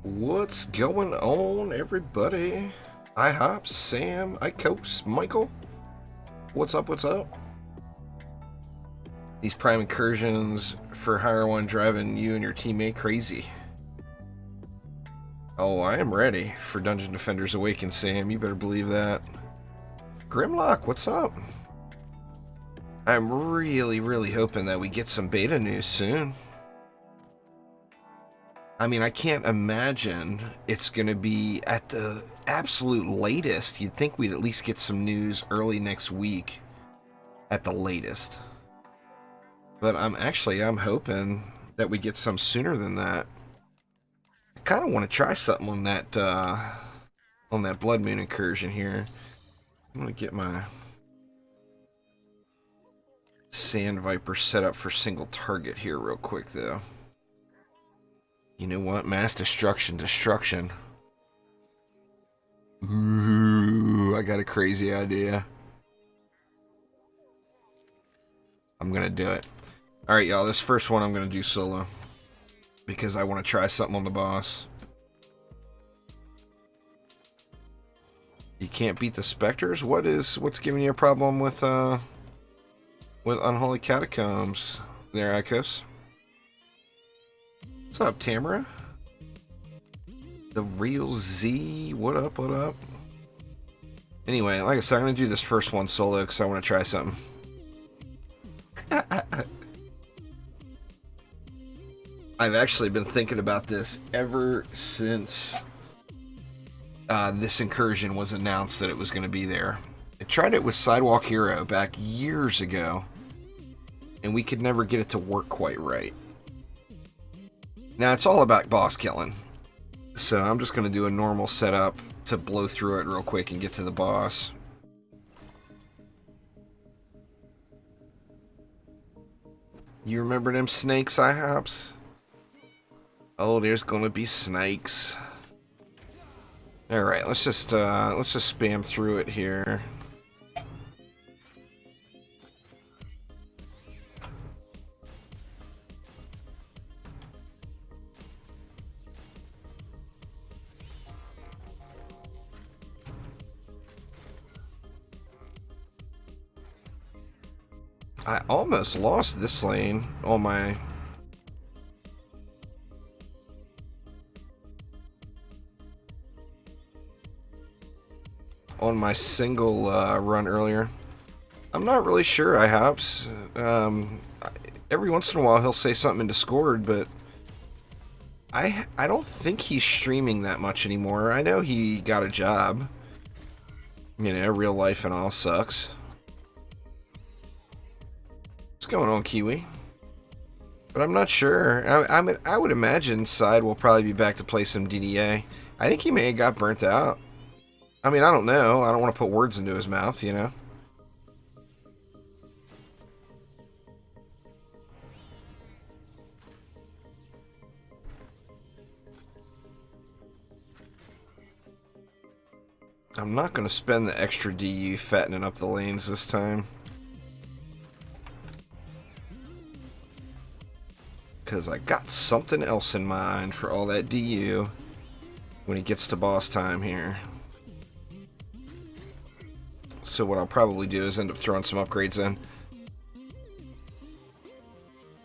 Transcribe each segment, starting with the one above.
What's going on, everybody? IHOP, Sam, Icos, Michael. What's up, what's up? These prime incursions for Hire One driving you and your teammate crazy. Oh, I am ready for Dungeon Defenders Awaken, Sam. You better believe that. Grimlock, what's up? I'm really hoping that we get some beta news soon. I mean, I can't imagine it's going to be at the absolute latest. You'd think we'd at least get some news early next week at the latest. But I'm hoping that we get some sooner than that. I kind of want to try something on that Blood Moon incursion here. I'm going to get my Sand Viper set up for single target here real quick, though. You know what? Mass destruction. Ooh, I got a crazy idea. I'm gonna do it. Alright, y'all, this first one I'm gonna do solo. Because I want to try something on the boss. You can't beat the specters? What's giving you a problem with Unholy Catacombs there, Icos? What's up, Tamara? The Real Z, what up, what up? Anyway, like I said, I'm going to do this first one solo because I want to try something. I've actually been thinking about this ever since this incursion was announced that it was going to be there. I tried it with Sidewalk Hero back years ago, and we could never get it to work quite right. Now, it's all about boss killing. So I'm just going to do a normal setup to blow through it real quick and get to the boss. You remember them snakes, IHOPs? Oh, there's going to be snakes. Alright, let's just spam through it here. I almost lost this lane on my... single run earlier. I'm not really sure, IHOPs. Every once in a while he'll say something in Discord, but I don't think he's streaming that much anymore. I know he got a job. You know, real life and all sucks. What's going on, Kiwi? But I'm not sure. I would imagine Side will probably be back to play some DDA. I think he may have got burnt out. I mean, I don't know. I don't want to put words into his mouth, you know? I'm not going to spend the extra DU fattening up the lanes this time. Because I got something else in mind for all that DU when it gets to boss time here. So what I'll probably do is end up throwing some upgrades in.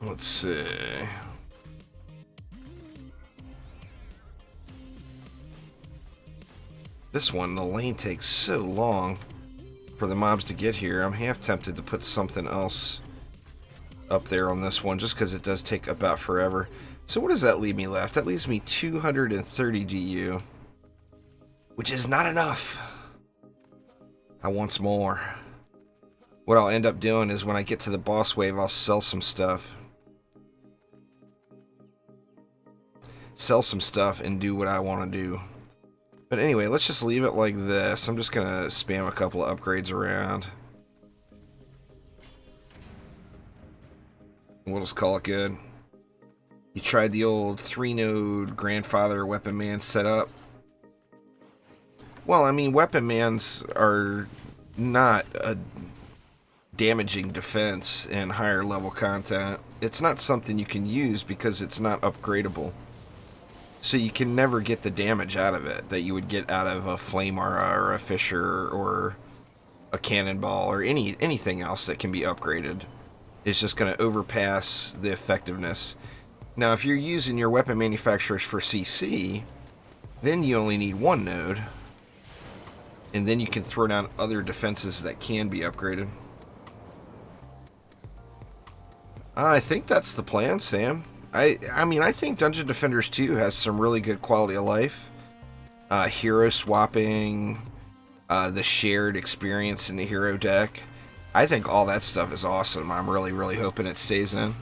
Let's see. This one, the lane takes so long for the mobs to get here. I'm half tempted to put something else up there on this one, just because it does take about forever. So what does that leave me left? That leaves me 230 DU, which is not enough. I want more. What I'll end up doing is when I get to the boss wave, I'll sell some stuff. Sell some stuff and do what I want to do. But anyway, let's just leave it like this. I'm just going to spam a couple of upgrades around. We'll just call it good. You tried the old 3-node grandfather Weapon Man setup? Well, I mean, Weapon Mans are not a damaging defense in higher level content. It's not something you can use because it's not upgradable. So you can never get the damage out of it that you would get out of a flame aura or a fissure or a cannonball or anything else that can be upgraded. It's just going to overpass the effectiveness. Now, if you're using your weapon manufacturers for CC, then you only need one node. And then you can throw down other defenses that can be upgraded. I think that's the plan, Sam. I mean, I think Dungeon Defenders 2 has some really good quality of life. Hero swapping, the shared experience in the hero deck. I think all that stuff is awesome. I'm really, really hoping it stays in.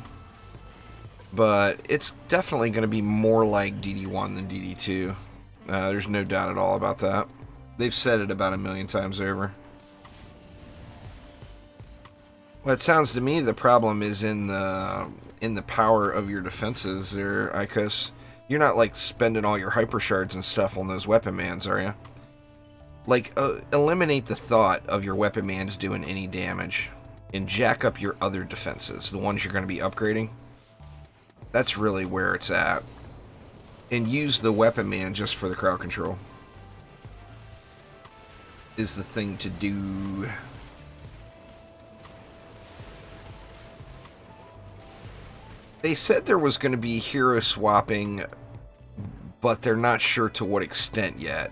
But it's definitely going to be more like DD1 than DD2. There's no doubt at all about that. They've said it about 1,000,000 times over. Well, it sounds to me the problem is in the power of your defenses there, Icos. You're not like spending all your hyper shards and stuff on those weapon mans, are you? Like, eliminate the thought of your weapon mans doing any damage and jack up your other defenses, the ones you're going to be upgrading. That's really where it's at. And use the weapon man just for the crowd control is the thing to do. They said there was going to be hero swapping, but they're not sure to what extent yet.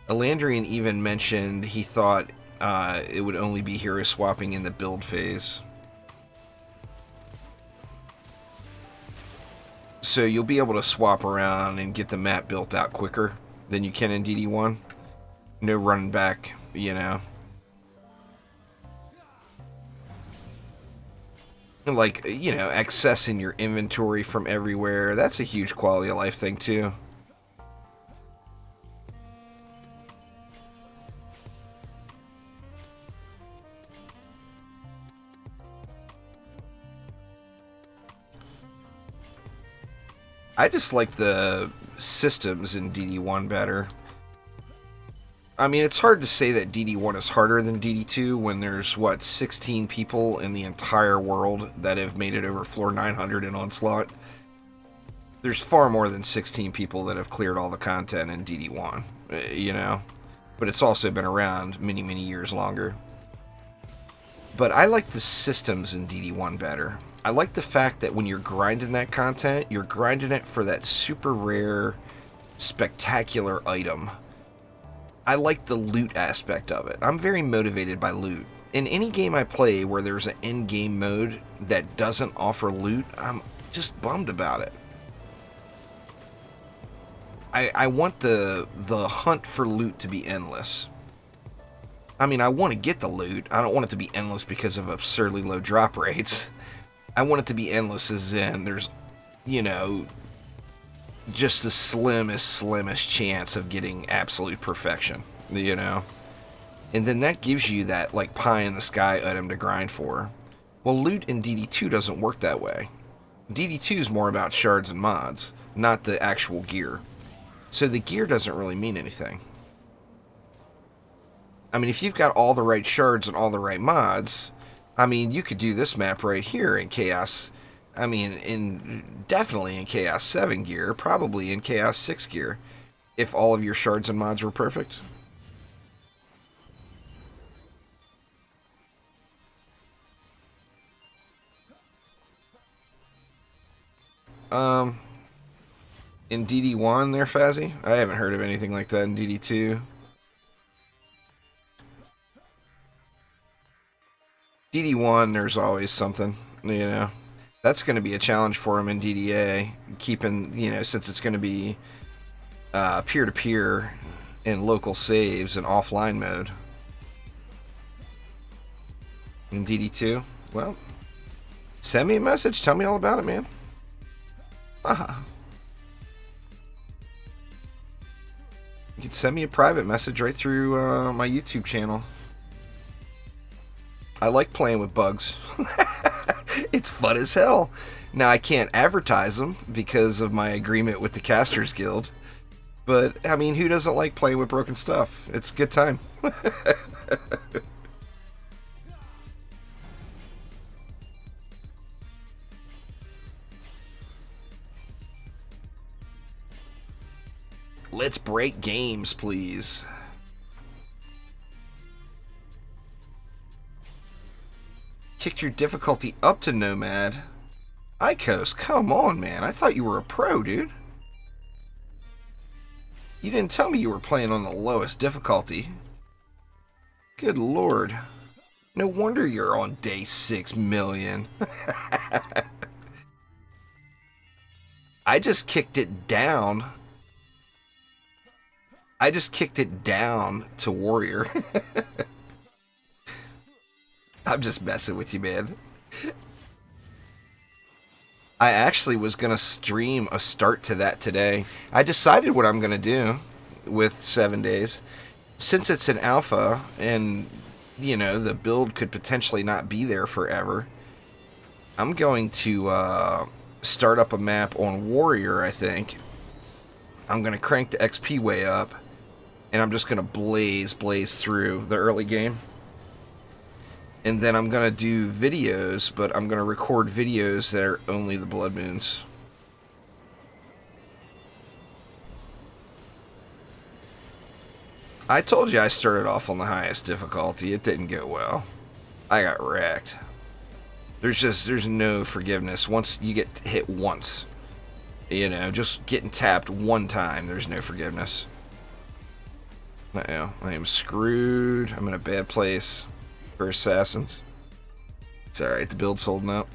Elandrian even mentioned he thought it would only be hero swapping in the build phase. So you'll be able to swap around and get the map built out quicker than you can in DD1. No running back, you know. Like, you know, accessing your inventory from everywhere. That's a huge quality of life thing, too. I just like the systems in DD1 better. I mean, it's hard to say that DD1 is harder than DD2 when there's, what, 16 people in the entire world that have made it over floor 900 in Onslaught. There's far more than 16 people that have cleared all the content in DD1, you know? But it's also been around many, many years longer. But I like the systems in DD1 better. I like the fact that when you're grinding that content, you're grinding it for that super rare, spectacular item. I like the loot aspect of it. I'm very motivated by loot. In any game I play where there's an in-game mode that doesn't offer loot, I'm just bummed about it. I want the hunt for loot to be endless. I mean, I want to get the loot. I don't want it to be endless because of absurdly low drop rates. I want it to be endless as in there's, you know, just the slimmest chance of getting absolute perfection, you know? And then that gives you that, like, pie-in-the-sky item to grind for. Well, loot in DD2 doesn't work that way. DD2 is more about shards and mods, not the actual gear. So the gear doesn't really mean anything. I mean, if you've got all the right shards and all the right mods, I mean, you could do this map right here in Chaos. I mean, definitely in Chaos 7 gear, probably in Chaos 6 gear, if all of your shards and mods were perfect. In DD1 there, Fazzy? I haven't heard of anything like that in DD2. DD1, there's always something, you know. That's going to be a challenge for him in DDA, keeping, you know, since it's going to be peer-to-peer in local saves and offline mode. In DD2, well, send me a message. Tell me all about it, man. Aha. You can send me a private message right through my YouTube channel. I like playing with bugs. It's fun as hell. Now, I can't advertise them because of my agreement with the Casters Guild. But, I mean, who doesn't like playing with broken stuff? It's a good time. Let's break games, please. Kicked your difficulty up to Nomad. Icos, come on, man. I thought you were a pro, dude. You didn't tell me you were playing on the lowest difficulty. Good lord. No wonder you're on day 6 million. I just kicked it down. I just kicked it down to Warrior. I'm just messing with you, man. I actually was going to stream a start to that today. I decided what I'm going to do with 7 days. Since it's an alpha and, you know, the build could potentially not be there forever, I'm going to start up a map on Warrior, I think. I'm going to crank the XP way up, and I'm just going to blaze through the early game. And then I'm going to do videos, but I'm going to record videos that are only the Blood Moons. I told you I started off on the highest difficulty. It didn't go well. I got wrecked. There's no forgiveness. Once you get hit once, you know, just getting tapped one time, there's no forgiveness. Uh-oh, I am screwed. I'm in a bad place. For assassins. It's alright, the build's holding up.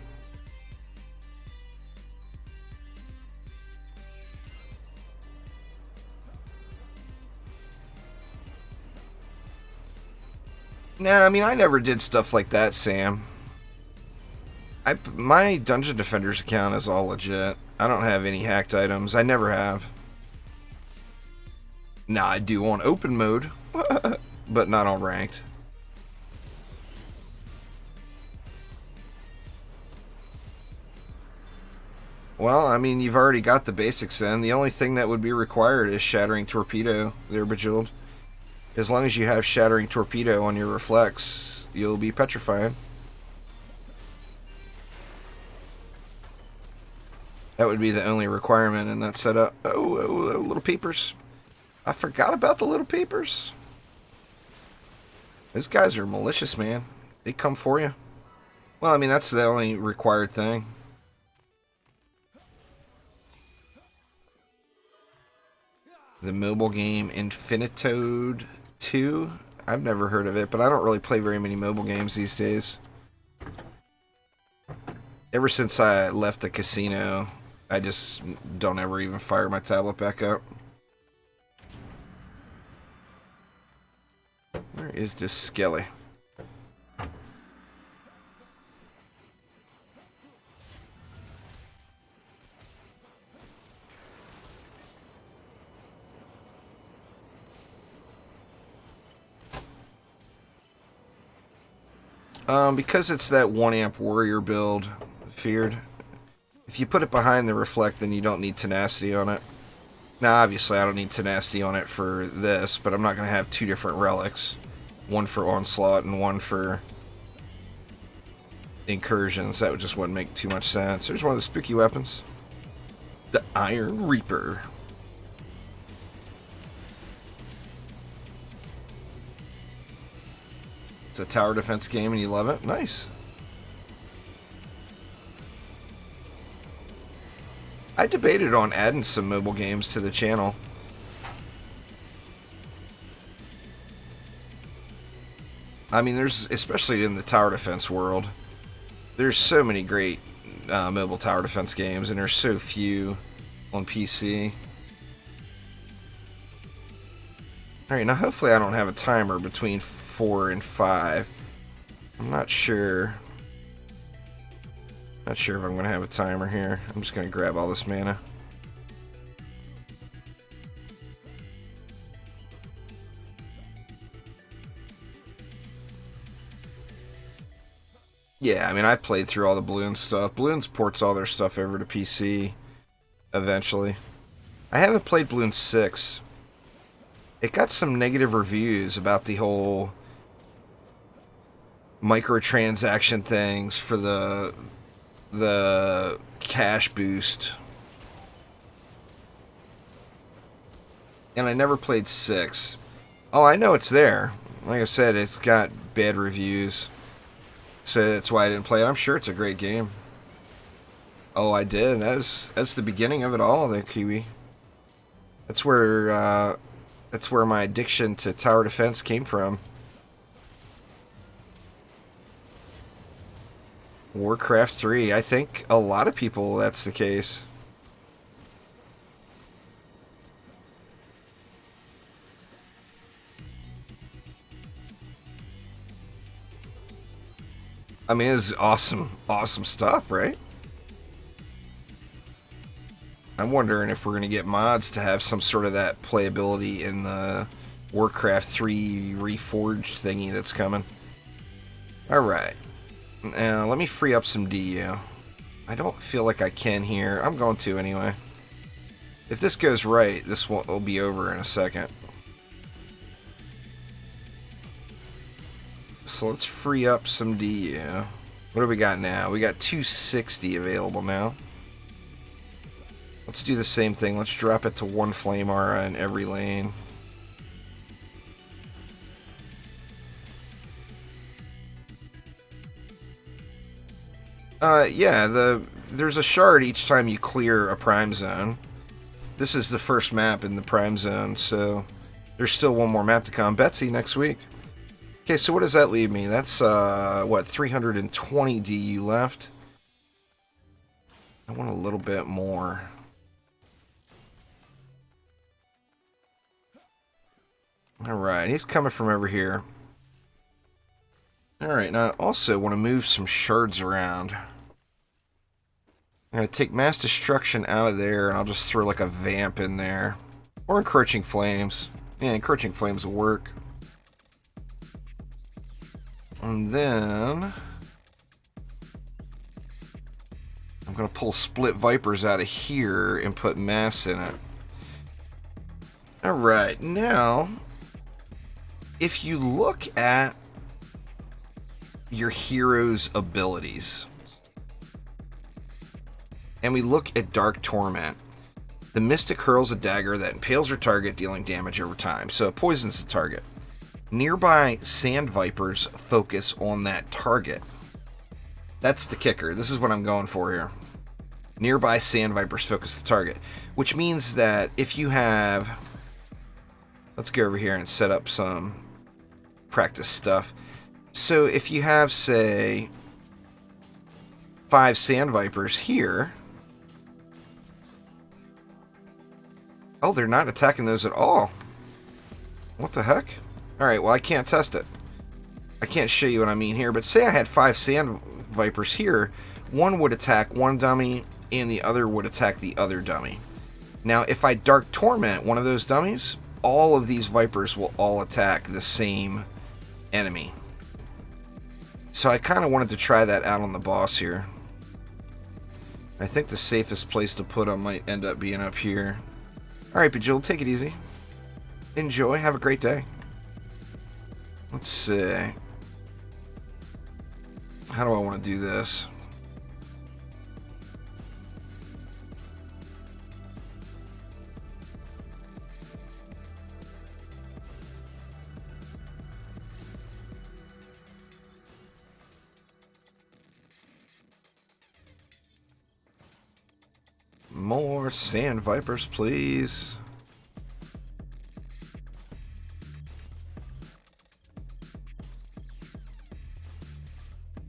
Nah, I mean, I never did stuff like that, Sam. My Dungeon Defenders account is all legit. I don't have any hacked items. I never have. Nah, I do on open mode, but not on ranked. Well, I mean, you've already got the basics then. The only thing that would be required is Shattering Torpedo there, Bejeweled. As long as you have Shattering Torpedo on your Reflex, you'll be petrified. That would be the only requirement in that setup. Oh, little peepers. I forgot about the little peepers. Those guys are malicious, man. They come for you. Well, I mean, that's the only required thing. The mobile game Infinitode 2. I've never heard of it, but I don't really play very many mobile games these days. Ever since I left the casino, I just don't ever even fire my tablet back up. Where is this Skelly? Because it's that 1 amp warrior build, feared. If you put it behind the reflect, then you don't need tenacity on it. Now, obviously, I don't need tenacity on it for this, but I'm not going to have 2 different relics. One for onslaught and one for incursions. That just wouldn't make too much sense. There's one of the spooky weapons. The Iron Reaper. It's a tower defense game and you love it? Nice. I debated on adding some mobile games to the channel. I mean, there's, especially in the tower defense world, there's so many great mobile tower defense games, and there's so few on PC. Alright, now hopefully I don't have a timer between 4 and 5. I'm not sure. Not sure if I'm going to have a timer here. I'm just going to grab all this mana. Yeah, I mean, I've played through all the Bloons stuff. Bloons ports all their stuff over to PC eventually. I haven't played Bloons 6. It got some negative reviews about the whole microtransaction things for the cash boost. And I never played 6. Oh, I know it's there. Like I said, it's got bad reviews. So that's why I didn't play it. I'm sure it's a great game. Oh, I did. That's the beginning of it all, there, Kiwi. That's where my addiction to tower defense came from. Warcraft 3. I think a lot of people that's the case. I mean, it's awesome stuff, right? I'm wondering if we're going to get mods to have some sort of that playability in the Warcraft 3 Reforged thingy that's coming. Alright. Now, let me free up some DU. I don't feel like I can here. I'm going to anyway. If this goes right, this will be over in a second. So let's free up some DU. What do we got now? We got 260 available now. Let's do the same thing. Let's drop it to 1 flame aura in every lane. Yeah, there's a shard each time you clear a prime zone. This is the first map in the prime zone, so there's still one more map to come. Betsy next week. Okay, so what does that leave me? That's, what, 320 DU left? I want a little bit more. Alright, he's coming from over here. Alright, now I also want to move some shards around. I'm going to take Mass Destruction out of there, and I'll just throw like a Vamp in there. Or Encroaching Flames. Yeah, Encroaching Flames will work. And then I'm going to pull Split Vipers out of here and put Mass in it. Alright, now, if you look at your hero's abilities, and we look at Dark Torment, the Mystic hurls a dagger that impales your target, dealing damage over time, so it poisons the target. Nearby Sand Vipers focus on that target. That's the kicker. This is what I'm going for here. Nearby Sand Vipers focus the target, which means that if you have... Let's go over here and set up some practice stuff. So if you have, say, 5 Sand Vipers here... Oh, they're not attacking those at all. What the heck? Alright, well, I can't test it. I can't show you what I mean here, but say I had 5 Sand Vipers here. One would attack one dummy, and the other would attack the other dummy. Now, if I Dark Torment one of those dummies, all of these Vipers will all attack the same enemy. So I kind of wanted to try that out on the boss here. I think the safest place to put them might end up being up here. Alright, Bejeweled, take it easy. Enjoy, have a great day. Let's see. How do I want to do this? More Sand Vipers, please.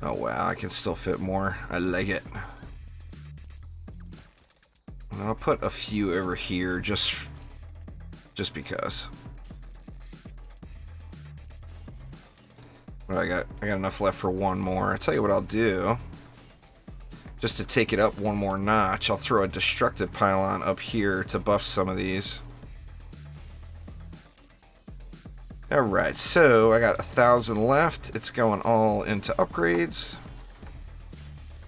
Oh wow, I can still fit more. I like it. And I'll put a few over here just because. But I got enough left for one more. I'll tell you what I'll do. Just to take it up one more notch, I'll throw a Destructive Pylon up here to buff some of these. Alright, so I got 1,000 left. It's going all into upgrades.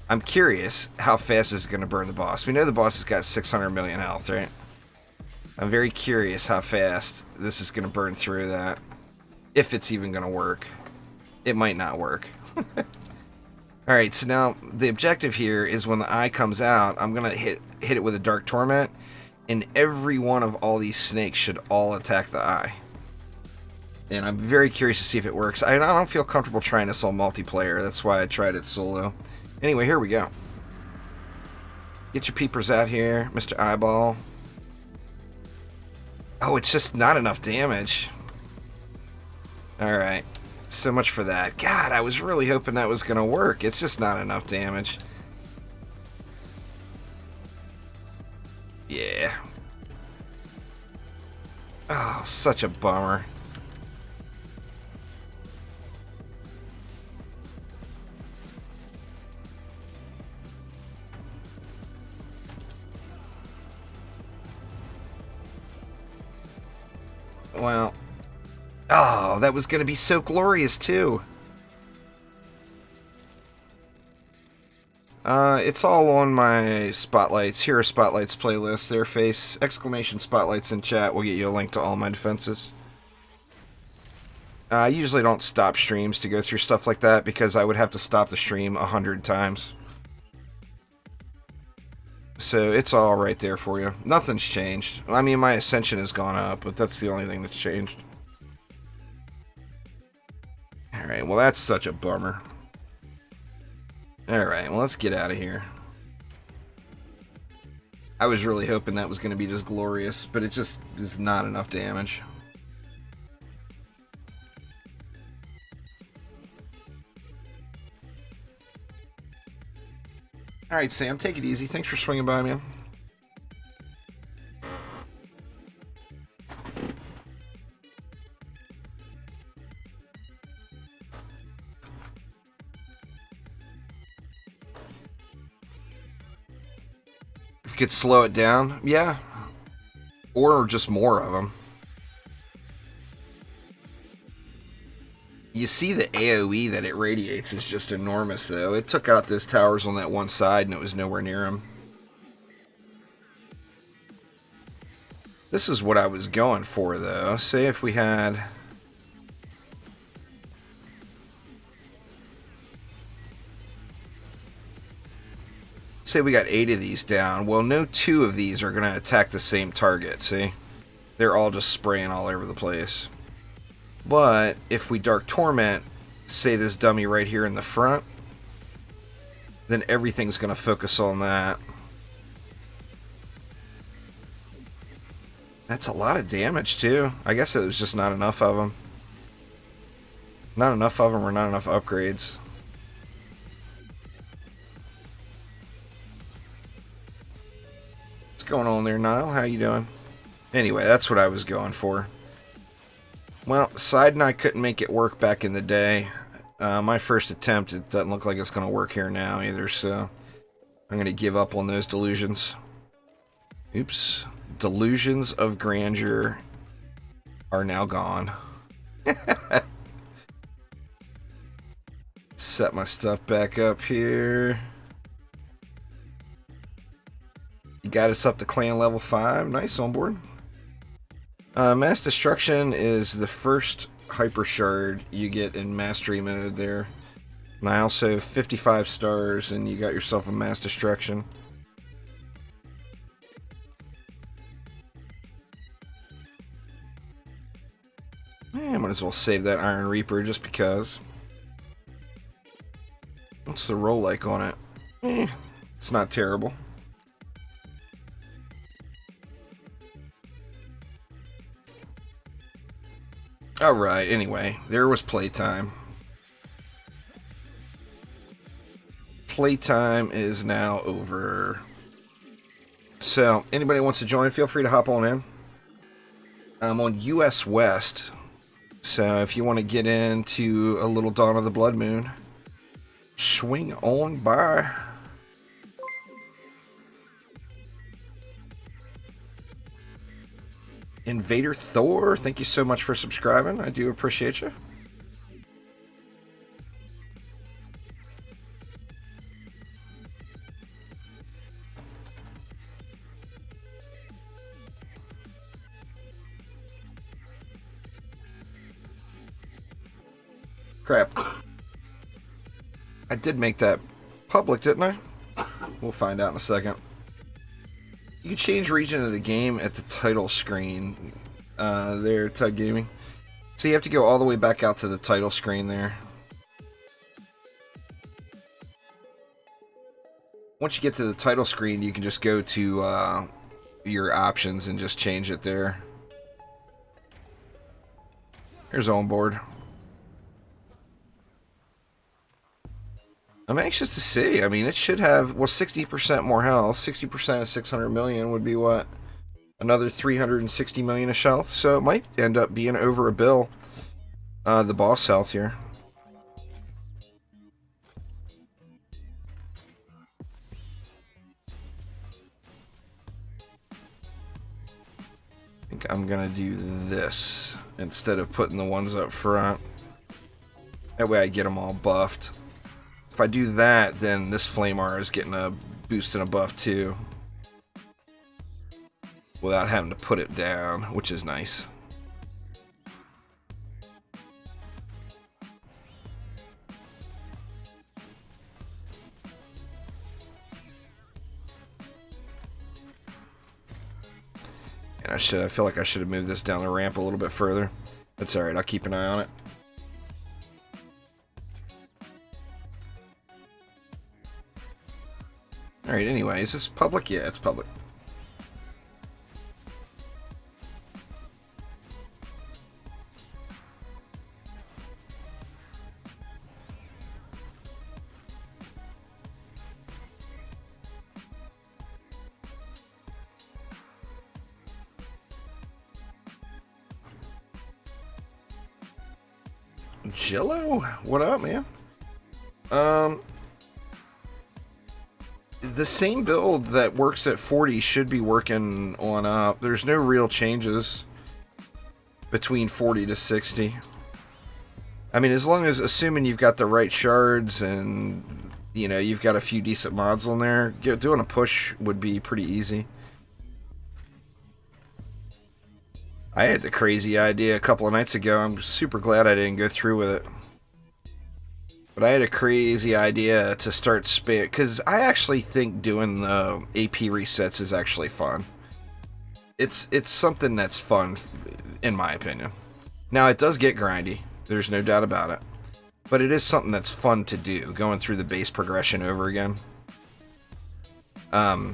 I'm curious how fast this is going to burn the boss. We know the boss has got 600 million health, right? I'm very curious how fast this is going to burn through that. If it's even going to work. It might not work. Alright, so now the objective here is when the eye comes out, I'm going to hit it with a Dark Torment. And every one of all these snakes should all attack the eye. And I'm very curious to see if it works. I don't feel comfortable trying this on multiplayer. That's why I tried it solo. Anyway, here we go. Get your peepers out here, Mr. Eyeball. Oh, it's just not enough damage. Alright. So much for that. God, I was really hoping that was going to work. It's just not enough damage. Yeah. Oh, such a bummer. Well, oh, that was going to be so glorious, too. It's all on my Spotlights, Hero Spotlights playlist. Their face, exclamation Spotlights in chat will get you a link to all my defenses. I usually don't stop streams to go through stuff like that because I would have to stop the stream 100 times. So it's all right there for you. Nothing's changed. I mean, my ascension has gone up, but that's the only thing that's changed. Alright, well that's such a bummer. Alright, well let's get out of here. I was really hoping that was going to be just glorious, but it just is not enough damage. Alright, Sam, take it easy. Thanks for swinging by, man. If you could slow it down, yeah. Or just more of them. You see the AoE that it radiates is just enormous, though. It took out those towers on that one side, and it was nowhere near them. This is what I was going for, though. Say if we had... Say we got 8 of these down. Well, no 2 of these are going to attack the same target, see? They're all just spraying all over the place. But if we Dark Torment, say this dummy right here in the front, then everything's going to focus on that. That's a lot of damage, too. I guess it was just not enough of them. Not enough of them or not enough upgrades. What's going on there, Niall? How you doing? Anyway, that's what I was going for. Well, Side and I couldn't make it work back in the day. My first attempt, it doesn't look like it's going to work here now either, so I'm going to give up on those delusions. Oops. Delusions of grandeur are now gone. Set my stuff back up here. You got us up to clan level 5. Nice, on board. Mass Destruction is the first Hyper Shard you get in Mastery mode there. And I also 55 stars, and you got yourself a Mass Destruction. I might as well save that Iron Reaper just because. What's the roll like on it? It's not terrible. Alright, anyway, there was playtime. Playtime is now over. So, anybody wants to join, feel free to hop on in. I'm on US West, so if you want to get into a little Dawn of the Blood Moon, swing on by. Invader Thor, thank you so much for subscribing. I do appreciate you. Crap. I did make that public, didn't I? We'll find out in a second. You can change region of the game at the title screen. There, Tug Gaming. So you have to go all the way back out to the title screen there. Once you get to the title screen, you can just go to your options and just change it there. Here's onboard. I'm anxious to see. I mean, it should have, well, 60% more health. 60% of 600 million would be what? Another 360 million of health. So it might end up being over a bill. The boss health here. I think I'm going to do this instead of putting the ones up front. That way I get them all buffed. If I do that, then this flame R is getting a boost and a buff too. Without having to put it down, which is nice. And I feel like I should have moved this down the ramp a little bit further. That's alright, I'll keep an eye on it. Alright, anyway, is this public? Yeah, it's public. Jello? What up, man? The same build that works at 40 should be working on up. There's no real changes between 40 to 60. I mean, as long as, assuming you've got the right shards and, you know, you've got a few decent mods on there, doing a push would be pretty easy. I had the crazy idea a couple of nights ago. I'm super glad I didn't go through with it. But I had a crazy idea to start spam, because I actually think doing the AP resets is actually fun. It's something that's fun, in my opinion. Now, it does get grindy. There's no doubt about it. But it is something that's fun to do, going through the base progression over again. I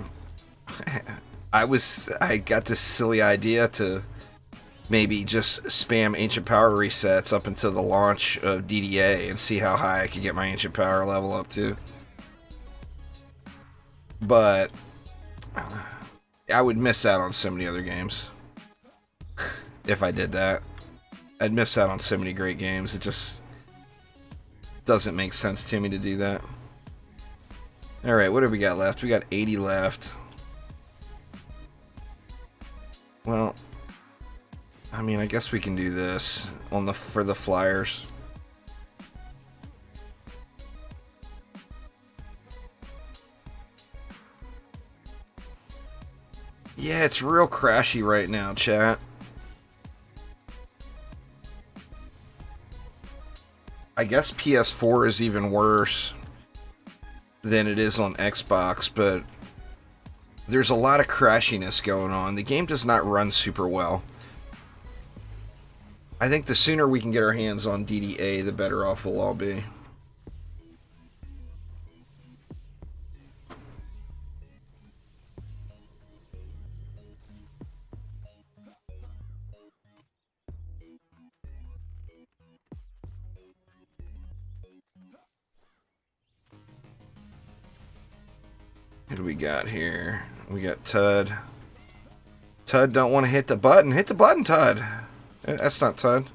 got this silly idea to maybe just spam ancient power resets up until the launch of DDA and see how high I could get my ancient power level up to. But I would miss out on so many other games if I did that. I'd miss out on so many great games. It just doesn't make sense to me to do that. Alright, what have we got left? We got 80 left. Well, I mean, I guess we can do this on for the flyers. Yeah, it's real crashy right now, chat. I guess PS4 is even worse than it is on Xbox, but there's a lot of crashiness going on. The game does not run super well. I think the sooner we can get our hands on DDA, the better off we'll all be. What do we got here? We got Tud. Tud don't want to hit the button. Hit the button, Tud. That's not Tud.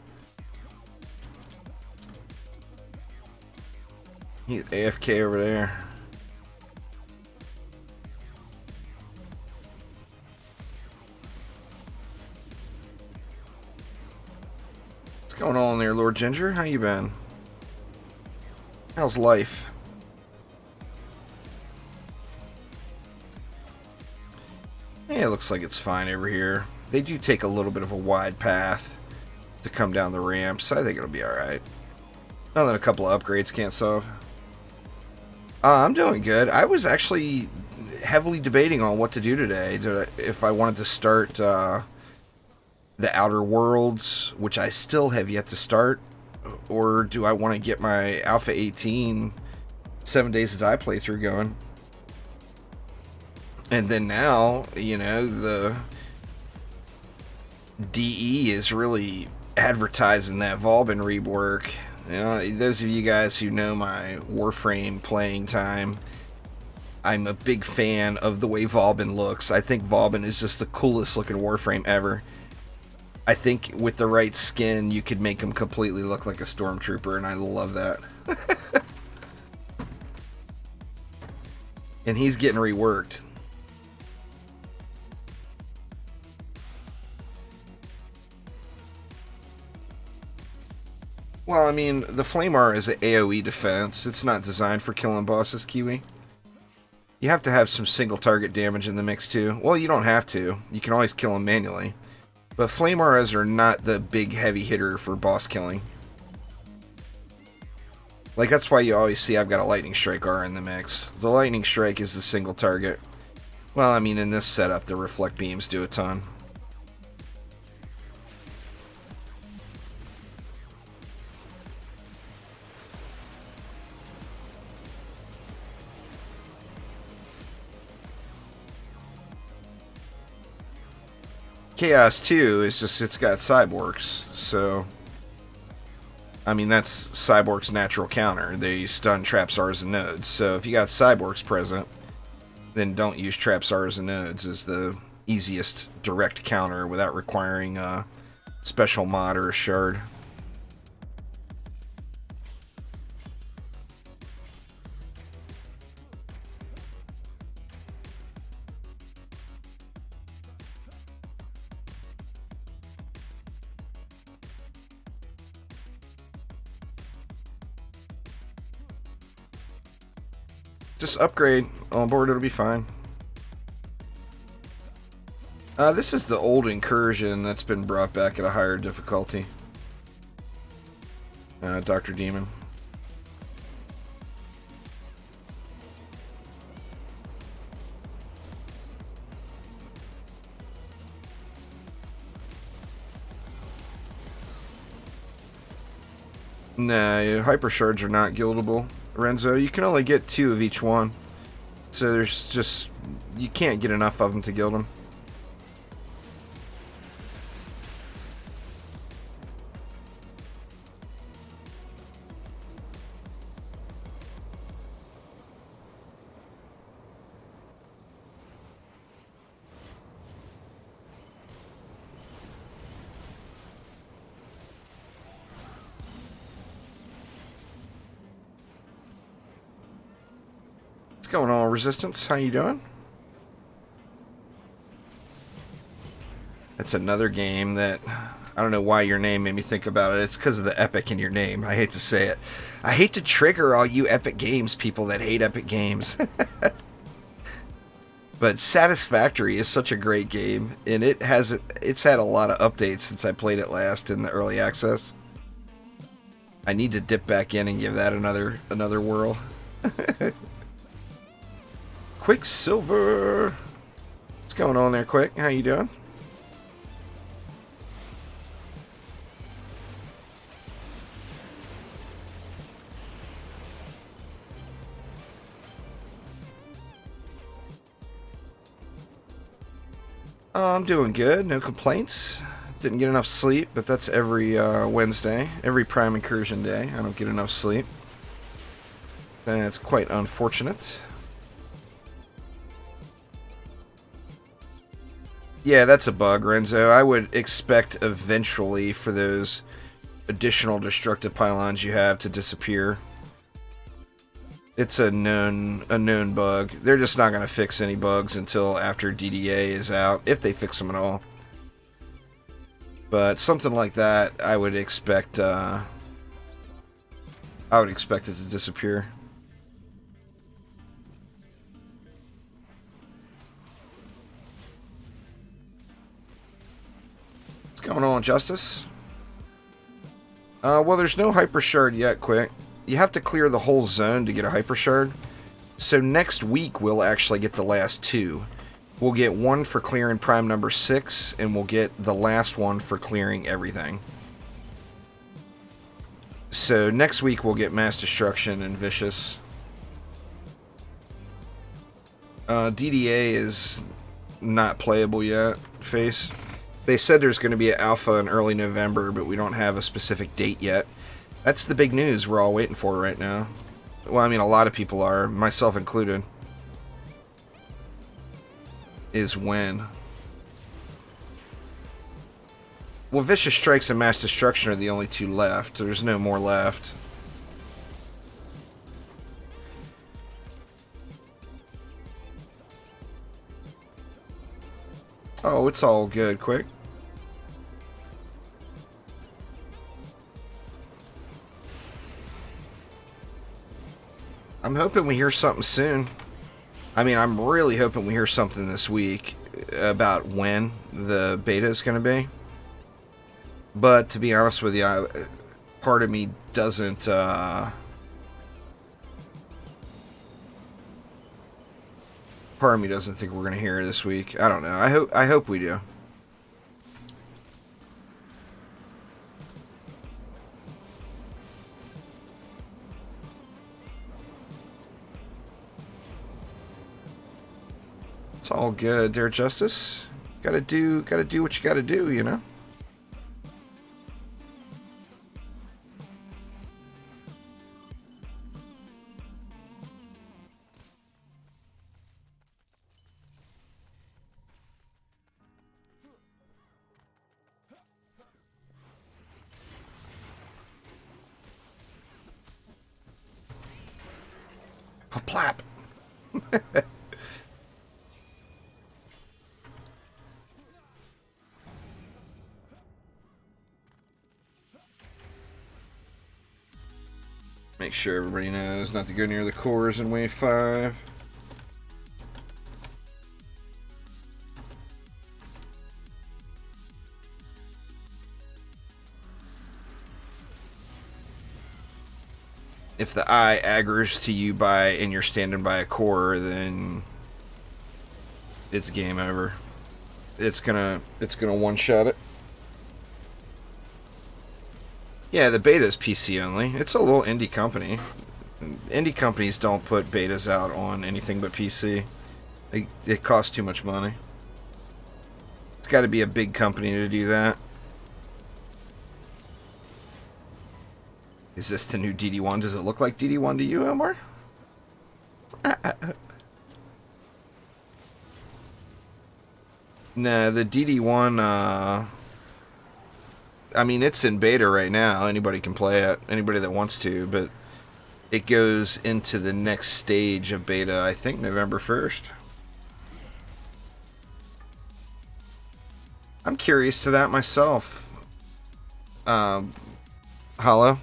He's AFK over there. What's going on there, Lord Ginger? How you been? How's life? Yeah, it looks like it's fine over here. They do take a little bit of a wide path to come down the ramps. I think it'll be alright. Nothing a couple of upgrades can't solve. I'm doing good. I was actually heavily debating on what to do today. If I wanted to start the Outer Worlds, which I still have yet to start, or do I want to get my Alpha 18 7 Days to Die playthrough going? And then now, you know, the DE is really advertising that Volbin rework. You know, those of you guys who know my Warframe playing time, I'm a big fan of the way Volbin looks. I think Volbin is just the coolest looking Warframe ever. I think with the right skin, you could make him completely look like a stormtrooper, and I love that. And he's getting reworked. Well, I mean, the Flamar is an AoE defense. It's not designed for killing bosses, Kiwi. You have to have some single target damage in the mix too. Well, you don't have to. You can always kill them manually. But Flamaras are not the big heavy hitter for boss killing. Like, that's why you always see I've got a Lightning Strike R in the mix. The Lightning Strike is the single target. Well, I mean, in this setup, the Reflect Beams do a ton. Chaos 2 is just, it's got Cyborgs, so... I mean, that's Cyborg's natural counter. They stun Trap Stars and Nodes, so if you got Cyborgs present, then don't use Trap Stars and Nodes as the easiest direct counter without requiring a special mod or a shard. Just upgrade on board, it'll be fine. This is the old incursion that's been brought back at a higher difficulty. Dr. Demon. Nah, hyper shards are not guildable, Renzo. You can only get 2 of each one. So there's just... you can't get enough of them to guild them. What's going on, Resistance? How you doing? That's another game that... I don't know why your name made me think about it. It's because of the Epic in your name. I hate to say it. I hate to trigger all you Epic Games people that hate Epic Games. But Satisfactory is such a great game, and it's had a lot of updates since I played it last in the early access. I need to dip back in and give that another whirl. Quicksilver. What's going on there, Quick? How you doing? I'm doing good, no complaints. Didn't get enough sleep, but that's every Wednesday, every Prime Incursion day. I don't get enough sleep. That's quite unfortunate. Yeah, that's a bug, Renzo. I would expect eventually for those additional destructive pylons you have to disappear. It's a known bug. They're just not going to fix any bugs until after DDA is out, if they fix them at all. But something like that, I would expect it to disappear. What's going on, Justice? Well, there's no hyper shard yet, Quick. You have to clear the whole zone to get a hyper shard. So next week we'll actually get the last two. We'll get one for clearing prime number 6, and we'll get the last one for clearing everything. So next week we'll get Mass Destruction and Vicious. DDA is not playable yet, Face. They said there's going to be an alpha in early November, but we don't have a specific date yet. That's the big news we're all waiting for right now. Well, I mean, a lot of people are, myself included. Is when. Well, Vicious Strikes and Mass Destruction are the only two left. There's no more left. Oh, it's all good. Quick. I'm hoping we hear something soon. I mean, I'm really hoping we hear something this week about when the beta is going to be. But to be honest with you, part of me doesn't... part of me doesn't think we're going to hear it this week. I don't know. I hope we do. It's all good there, Justice. Gotta do what you gotta do, you know? Plap. Make sure everybody knows not to go near the cores in wave 5. If the eye aggro's to you and you're standing by a core, then it's game over. It's gonna one-shot it. Yeah, the beta is PC only. It's a little indie company. Indie companies don't put betas out on anything but PC. It costs too much money. It's got to be a big company to do that. Is this the new DD1? Does it look like DD1 to you, Elmar? Nah, the DD1, I mean, it's in beta right now. Anybody can play it. Anybody that wants to, but it goes into the next stage of beta, I think November 1st. I'm curious to that myself. Hollow?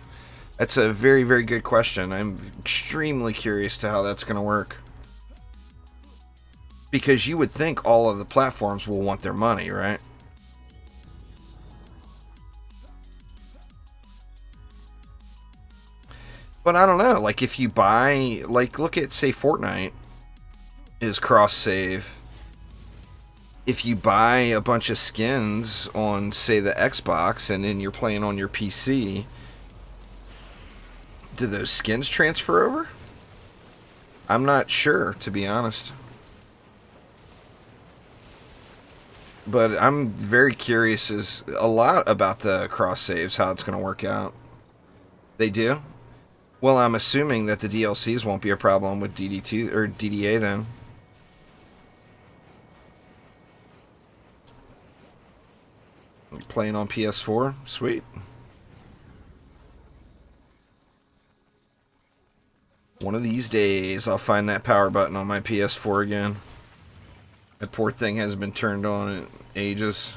That's a very, very good question. I'm extremely curious to how that's going to work. Because you would think all of the platforms will want their money, right? But I don't know. Like, if you buy... Like, look at, say, Fortnite is cross-save. If you buy a bunch of skins on, say, the Xbox, and then you're playing on your PC... Do those skins transfer over? I'm not sure, to be honest. But I'm very curious a lot about the cross saves, how it's going to work out. They do? Well, I'm assuming that the DLCs won't be a problem with DD2 or DDA then. Playing on PS4? Sweet. One of these days, I'll find that power button on my PS4 again. That poor thing hasn't been turned on in ages.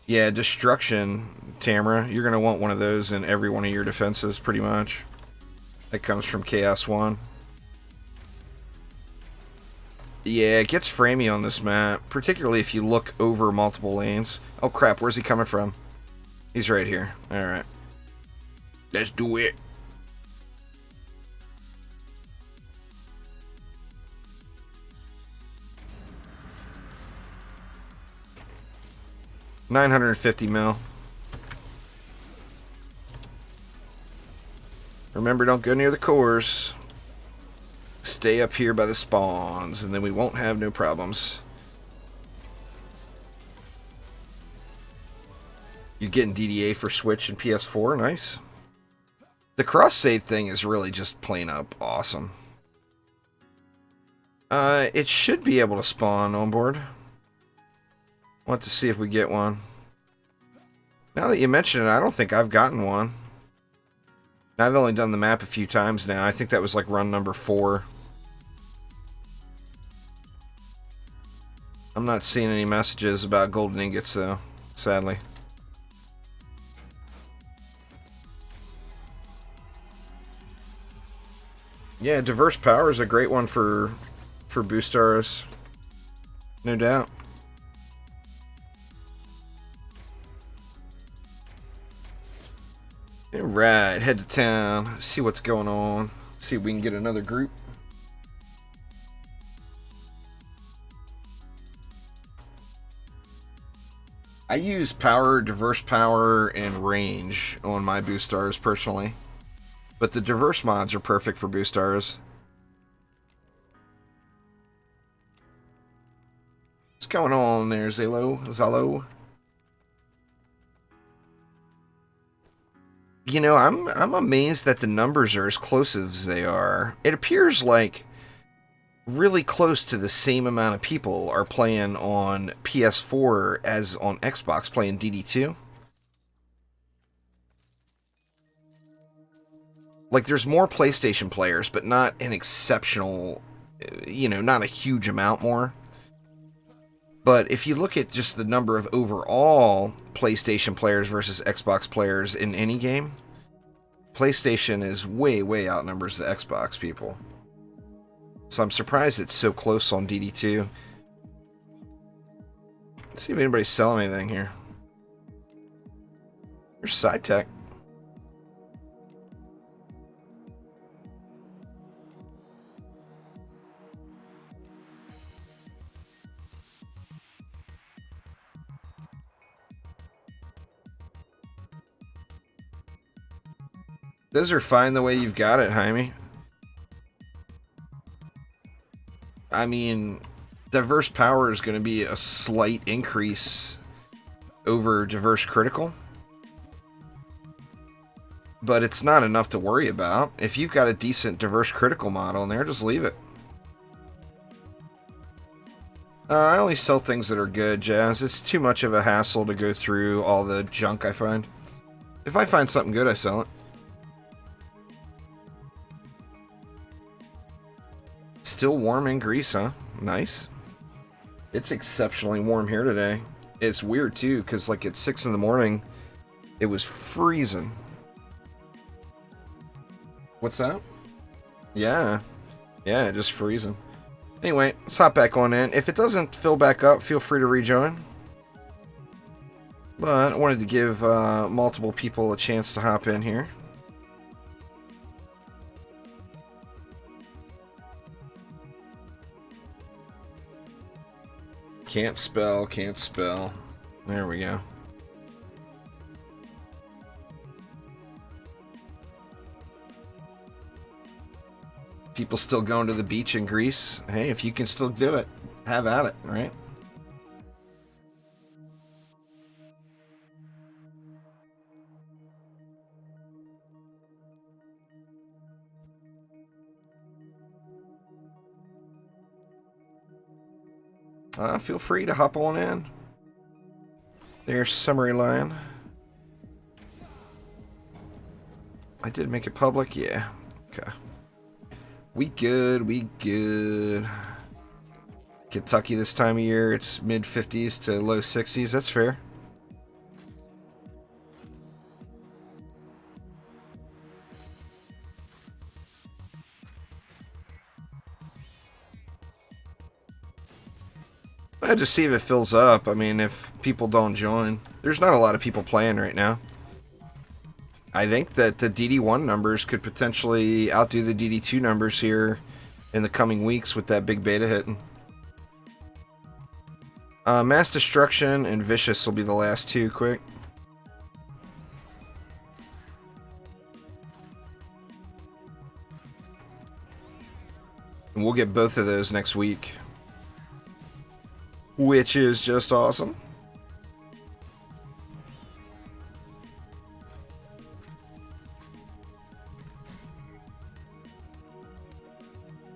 Yeah, Destruction, Tamara. You're going to want one of those in every one of your defenses, pretty much. That comes from Chaos 1. Yeah, it gets framey on this map, particularly if you look over multiple lanes. Oh crap, where's he coming from? He's right here. Alright. Let's do it. 950 mil. Remember, don't go near the cores. Stay up here by the spawns, and then we won't have no problems. You're getting DDA for Switch and PS4, nice. The cross-save thing is really just plain up awesome. It should be able to spawn on board. Want to see if we get one. Now that you mention it, I don't think I've gotten one. I've only done the map a few times now. I think that was like run number 4. I'm not seeing any messages about golden ingots though, sadly. Yeah, diverse power is a great one for boost arrows. No doubt. Alright, head to town, see what's going on, see if we can get another group. I use power, diverse power, and range on my boost stars personally. But the diverse mods are perfect for boost stars. What's going on there, Zalo? You know, I'm amazed that the numbers are as close as they are. It appears like really close to the same amount of people are playing on PS4 as on Xbox playing DD2. Like, there's more PlayStation players, but not an exceptional, you know, not a huge amount more. But if you look at just the number of overall PlayStation players versus Xbox players in any game, PlayStation is way outnumbers the Xbox people. So I'm surprised it's so close on DD2. Let's see if anybody's selling anything here. There's side tech. Those are fine the way you've got it, Jaime. I mean, diverse power is going to be a slight increase over diverse critical. But it's not enough to worry about. If you've got a decent diverse critical model in there, just leave it. I only sell things that are good, Jazz. It's too much of a hassle to go through all the junk I find. If I find something good, I sell it. Still warm in Greece, huh? Nice. It's exceptionally warm here today. It's weird too, because like at 6 in the morning, it was freezing. What's that? Yeah, just freezing. Anyway, let's hop back on in. If it doesn't fill back up, feel free to rejoin. But I wanted to give multiple people a chance to hop in here. Can't spell. There we go. People still going to the beach in Greece. Hey, if you can still do it, have at it, right? Feel free to hop on in. There's Summary Line. I did make it public, yeah. Okay. We good. Kentucky this time of year, it's mid-50s to low 60s. That's fair. I had to see if it fills up. I mean, if people don't join. There's not a lot of people playing right now. I think that the DD1 numbers could potentially outdo the DD2 numbers here in the coming weeks with that big beta hitting. Mass Destruction and Vicious will be the last two, quick. And we'll get both of those next week. Which is just awesome.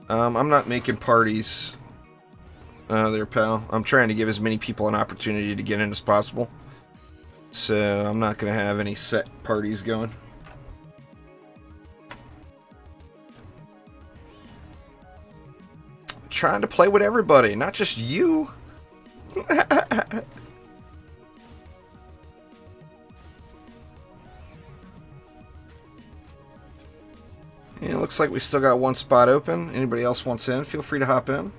I'm not making parties there, pal. I'm trying to give as many people an opportunity to get in as possible. So I'm not going to have any set parties going. I'm trying to play with everybody, not just you. Yeah, looks like we still got one spot open. Anybody else wants in, feel free to hop in.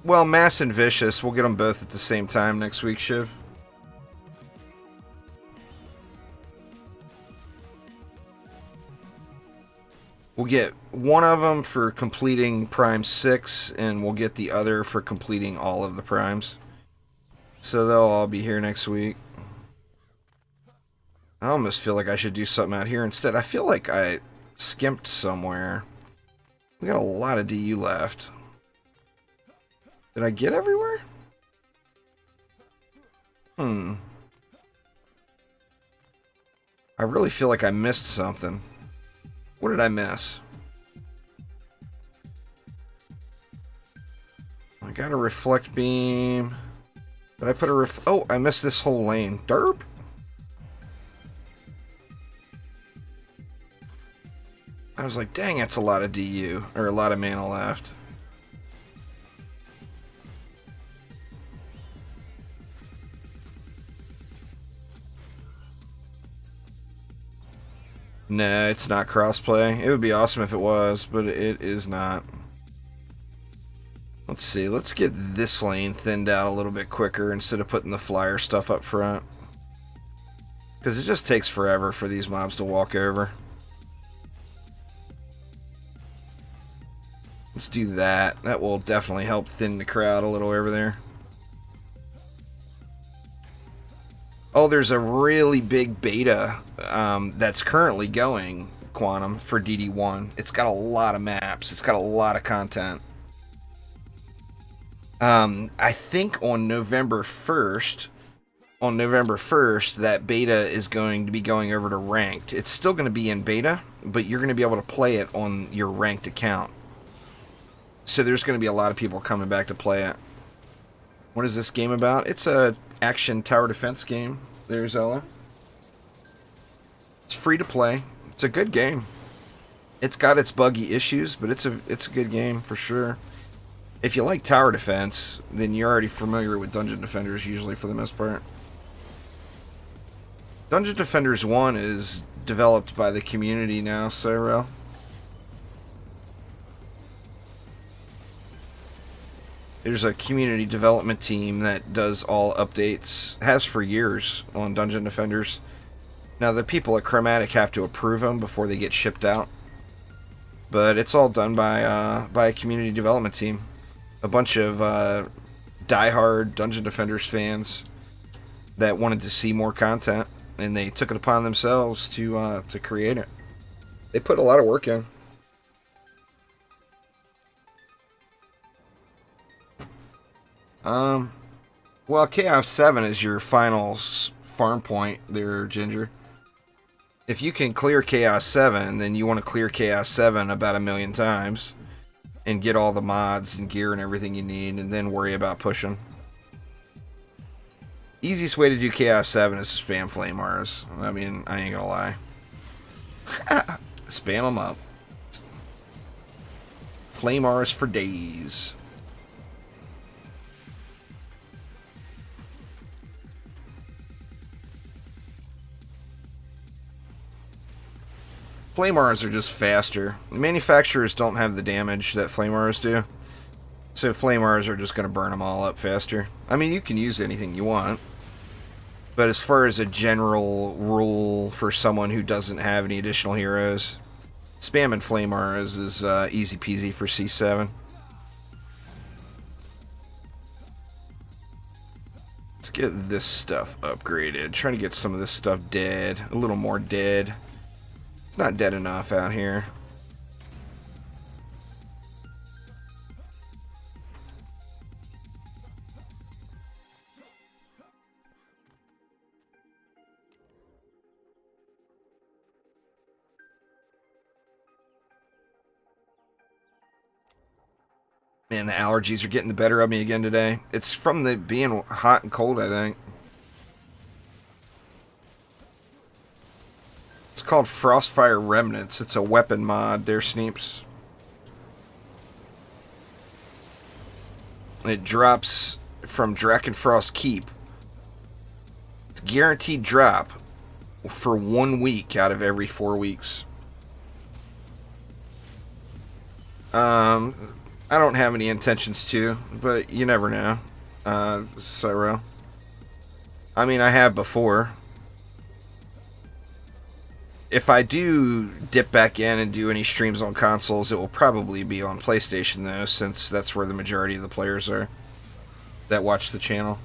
Well, Mass and Vicious, we'll get them both at the same time next week, Shiv. We'll get one of them for completing Prime 6, and we'll get the other for completing all of the Primes. So they'll all be here next week. I almost feel like I should do something out here instead. I feel like I skimped somewhere. We got a lot of DU left. Did I get everywhere? I really feel like I missed something. What did I miss? I got a reflect beam. Did I put a oh, I missed this whole lane. Derp? I was like, dang, that's a lot of DU, or a lot of mana left. Nah, it's not crossplay. It would be awesome if it was, but it is not. Let's see, let's get this lane thinned out a little bit quicker instead of putting the flyer stuff up front. Because it just takes forever for these mobs to walk over. Let's do that. That will definitely help thin the crowd a little over there. Oh, there's a really big beta that's currently going, Quantum, for DD1. It's got a lot of maps. It's got a lot of content. I think on November 1st, that beta is going to be going over to ranked. It's still going to be in beta, but you're going to be able to play it on your ranked account. So there's going to be a lot of people coming back to play it. What is this game about? It's a action tower defense game. There's Ella. It's free to play. It's a good game. It's got its buggy issues, but it's a good game for sure. If you like tower defense, then you're already familiar with Dungeon Defenders usually for the most part. Dungeon Defenders 1 is developed by the community now, Cyril. There's a community development team that does all updates, has for years on Dungeon Defenders. Now the people at Chromatic have to approve them before they get shipped out, but it's all done by a community development team. A bunch of diehard Dungeon Defenders fans that wanted to see more content, and they took it upon themselves to create it. They put a lot of work in. Well, Chaos 7 is your final farm point there, Ginger. If you can clear Chaos 7, then you want to clear Chaos 7 about 1,000,000 times and get all the mods and gear and everything you need, and then worry about pushing. Easiest way to do Chaos 7 is to spam Flame Auras. I mean, I ain't gonna lie. Spam them up. Flame Auras for days. Flame Auras are just faster. Manufacturers don't have the damage that Flame Auras do. So Flame Auras are just going to burn them all up faster. I mean, you can use anything you want. But as far as a general rule for someone who doesn't have any additional heroes, spamming Flame Auras is easy peasy for C7. get this stuff upgraded. Trying to get some of this stuff dead. A little more dead. It's not dead enough out here. Man, the allergies are getting the better of me again today. It's from the being hot and cold, I think. It's called Frostfire Remnants. It's a weapon mod there, Sneeps. It drops from Drakenfrost Keep. It's guaranteed drop for 1 week out of every 4 weeks. I don't have any intentions to, but you never know, Cyro. I mean, I have before. If I do dip back in and do any streams on consoles, it will probably be on PlayStation, though, since that's where the majority of the players are that watch the channel.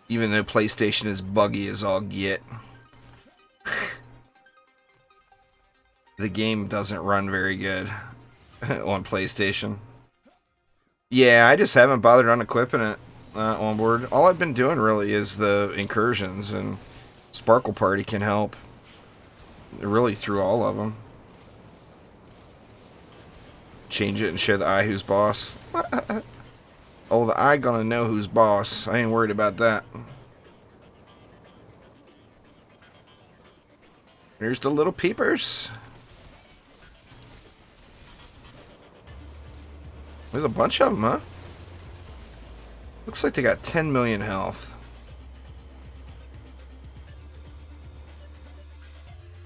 Even though PlayStation is buggy as all get. The game doesn't run very good on PlayStation. Yeah, I just haven't bothered unequipping it on board. All I've been doing really is the incursions, and Sparkle Party can help. Really through all of them. Change it and show the eye who's boss. Oh, the eye gonna know who's boss. I ain't worried about that. Here's the little peepers. There's a bunch of them, huh? Looks like they got 10 million health.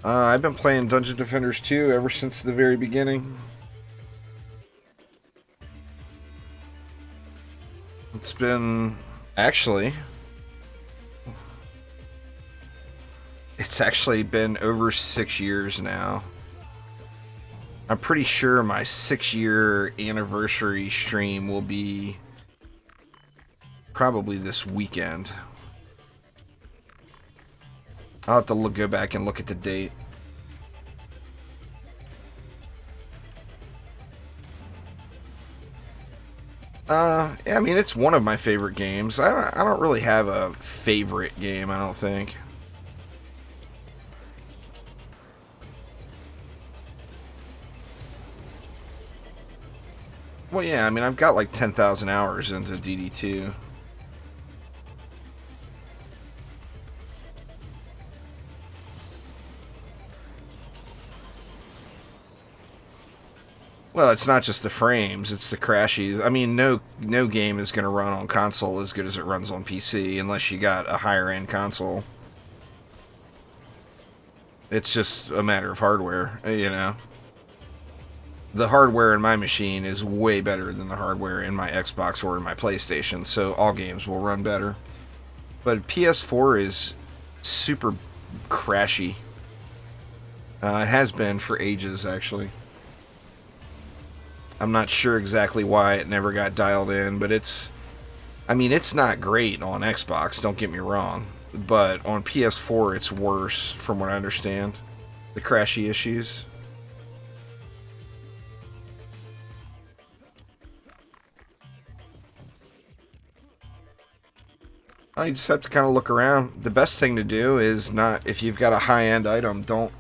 I've been playing Dungeon Defenders 2 ever since the very beginning. It's been actually been over 6 years now. I'm pretty sure my 6-year anniversary stream will be probably this weekend. I'll have to go back and look at the date. Yeah, I mean, it's one of my favorite games. I don't really have a favorite game, I don't think. Well, yeah, I mean, I've got like 10,000 hours into DD2. Well, it's not just the frames, it's the crashes. I mean, no game is going to run on console as good as it runs on PC unless you got a higher-end console. It's just a matter of hardware, you know. The hardware in my machine is way better than the hardware in my Xbox or in my PlayStation, so all games will run better. But PS4 is super crashy. It has been for ages, actually. I'm not sure exactly why it never got dialed in, but I mean, it's not great on Xbox, don't get me wrong. But on PS4, it's worse, from what I understand. The crashy issues. You just have to kind of look around. The best thing to do is not, if you've got a high-end item, don't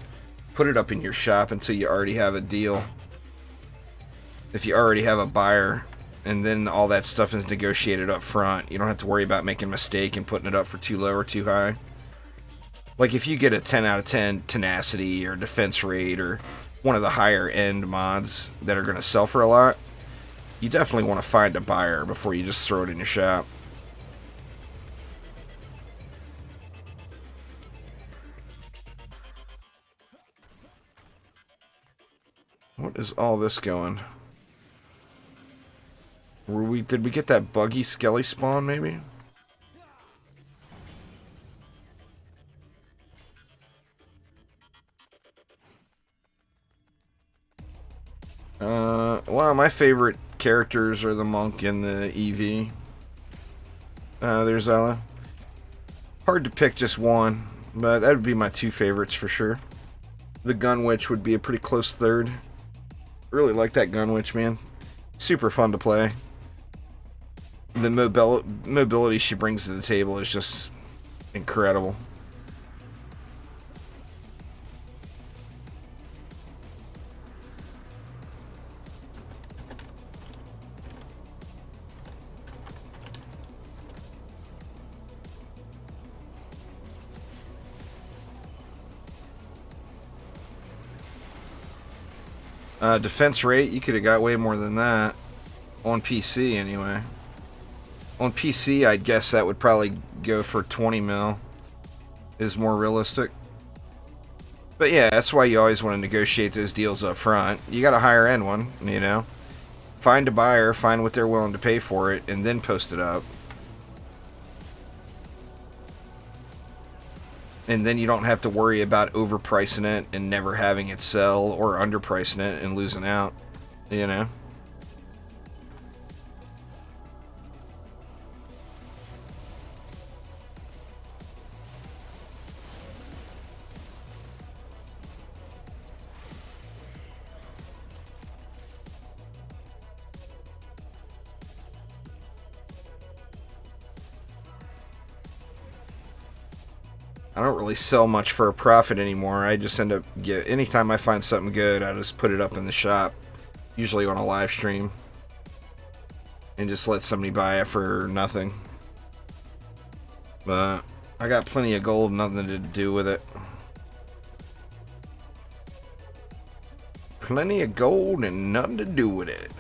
put it up in your shop until you already have a deal. If you already have a buyer, and then all that stuff is negotiated up front, you don't have to worry about making a mistake and putting it up for too low or too high. Like if you get a 10 out of 10 tenacity or defense rate or one of the higher end mods that are going to sell for a lot, you definitely want to find a buyer before you just throw it in your shop. What is all this going? Did we get that buggy skelly spawn, maybe? Well, my favorite characters are the monk and the EV. There's Ella. Hard to pick just one, but that would be my two favorites for sure. The gun witch would be a pretty close third. Really like that gun witch, man. Super fun to play. The mobility she brings to the table is just incredible. Defense rate, you could have got way more than that. On PC, anyway. On PC, I'd guess that would probably go for 20 mil. Is more realistic. But yeah, that's why you always want to negotiate those deals up front. You got a higher end one, you know. Find a buyer, find what they're willing to pay for it, and then post it up. And then you don't have to worry about overpricing it and never having it sell, or underpricing it and losing out, you know. I don't really sell much for a profit anymore. I just end up anytime I find something good, I just put it up in the shop, usually on a live stream, and just let somebody buy it for nothing. But I got plenty of gold, nothing to do with it. Plenty of gold and nothing to do with it.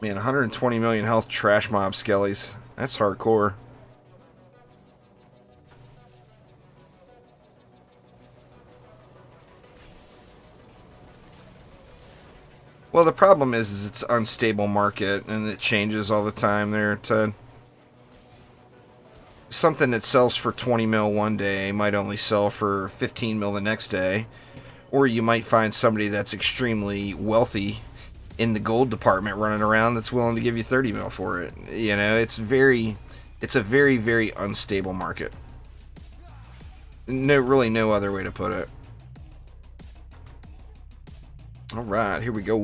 Man, 120 million health trash mob skellies. That's hardcore. Well, the problem is it's an unstable market and it changes all the time there, Ted. Something that sells for 20 mil one day might only sell for 15 mil the next day. Or you might find somebody that's extremely wealthy in the gold department running around that's willing to give you 30 mil for it. You know, it's a very, very unstable market. Really no other way to put it. All right, here we go.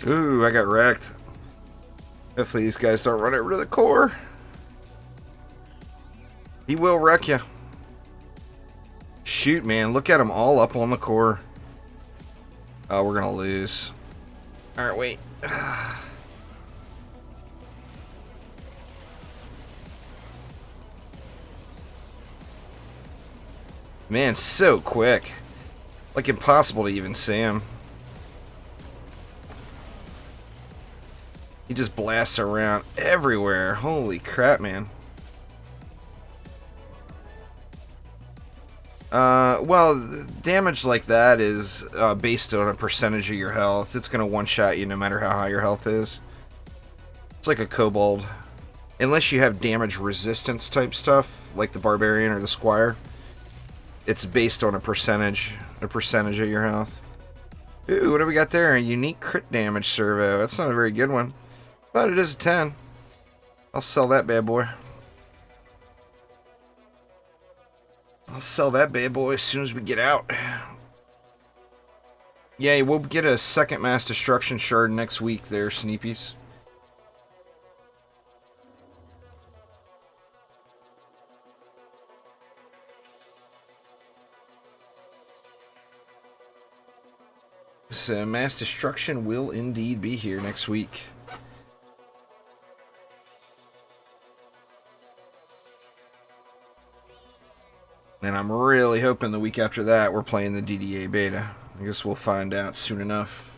Ooh, I got wrecked. Hopefully these guys don't run over to the core. He will wreck you. Shoot, man. Look at them all up on the core. Oh, we're going to lose. Alright, wait. Man, so quick. Like impossible to even see him. He just blasts around everywhere. Holy crap, man. Well, damage like that is based on a percentage of your health. It's going to one-shot you no matter how high your health is. It's like a kobold. Unless you have damage resistance type stuff, like the barbarian or the squire. It's based on a percentage of your health. Ooh, what do we got there? A unique crit damage servo. That's not a very good one. But it is a 10. I'll sell that bad boy. I'll sell that bad boy as soon as we get out. Yeah, we'll get a second mass destruction shard next week there, Sneepies. So mass destruction will indeed be here next week. And I'm really hoping the week after that we're playing the DDA beta. I guess we'll find out soon enough.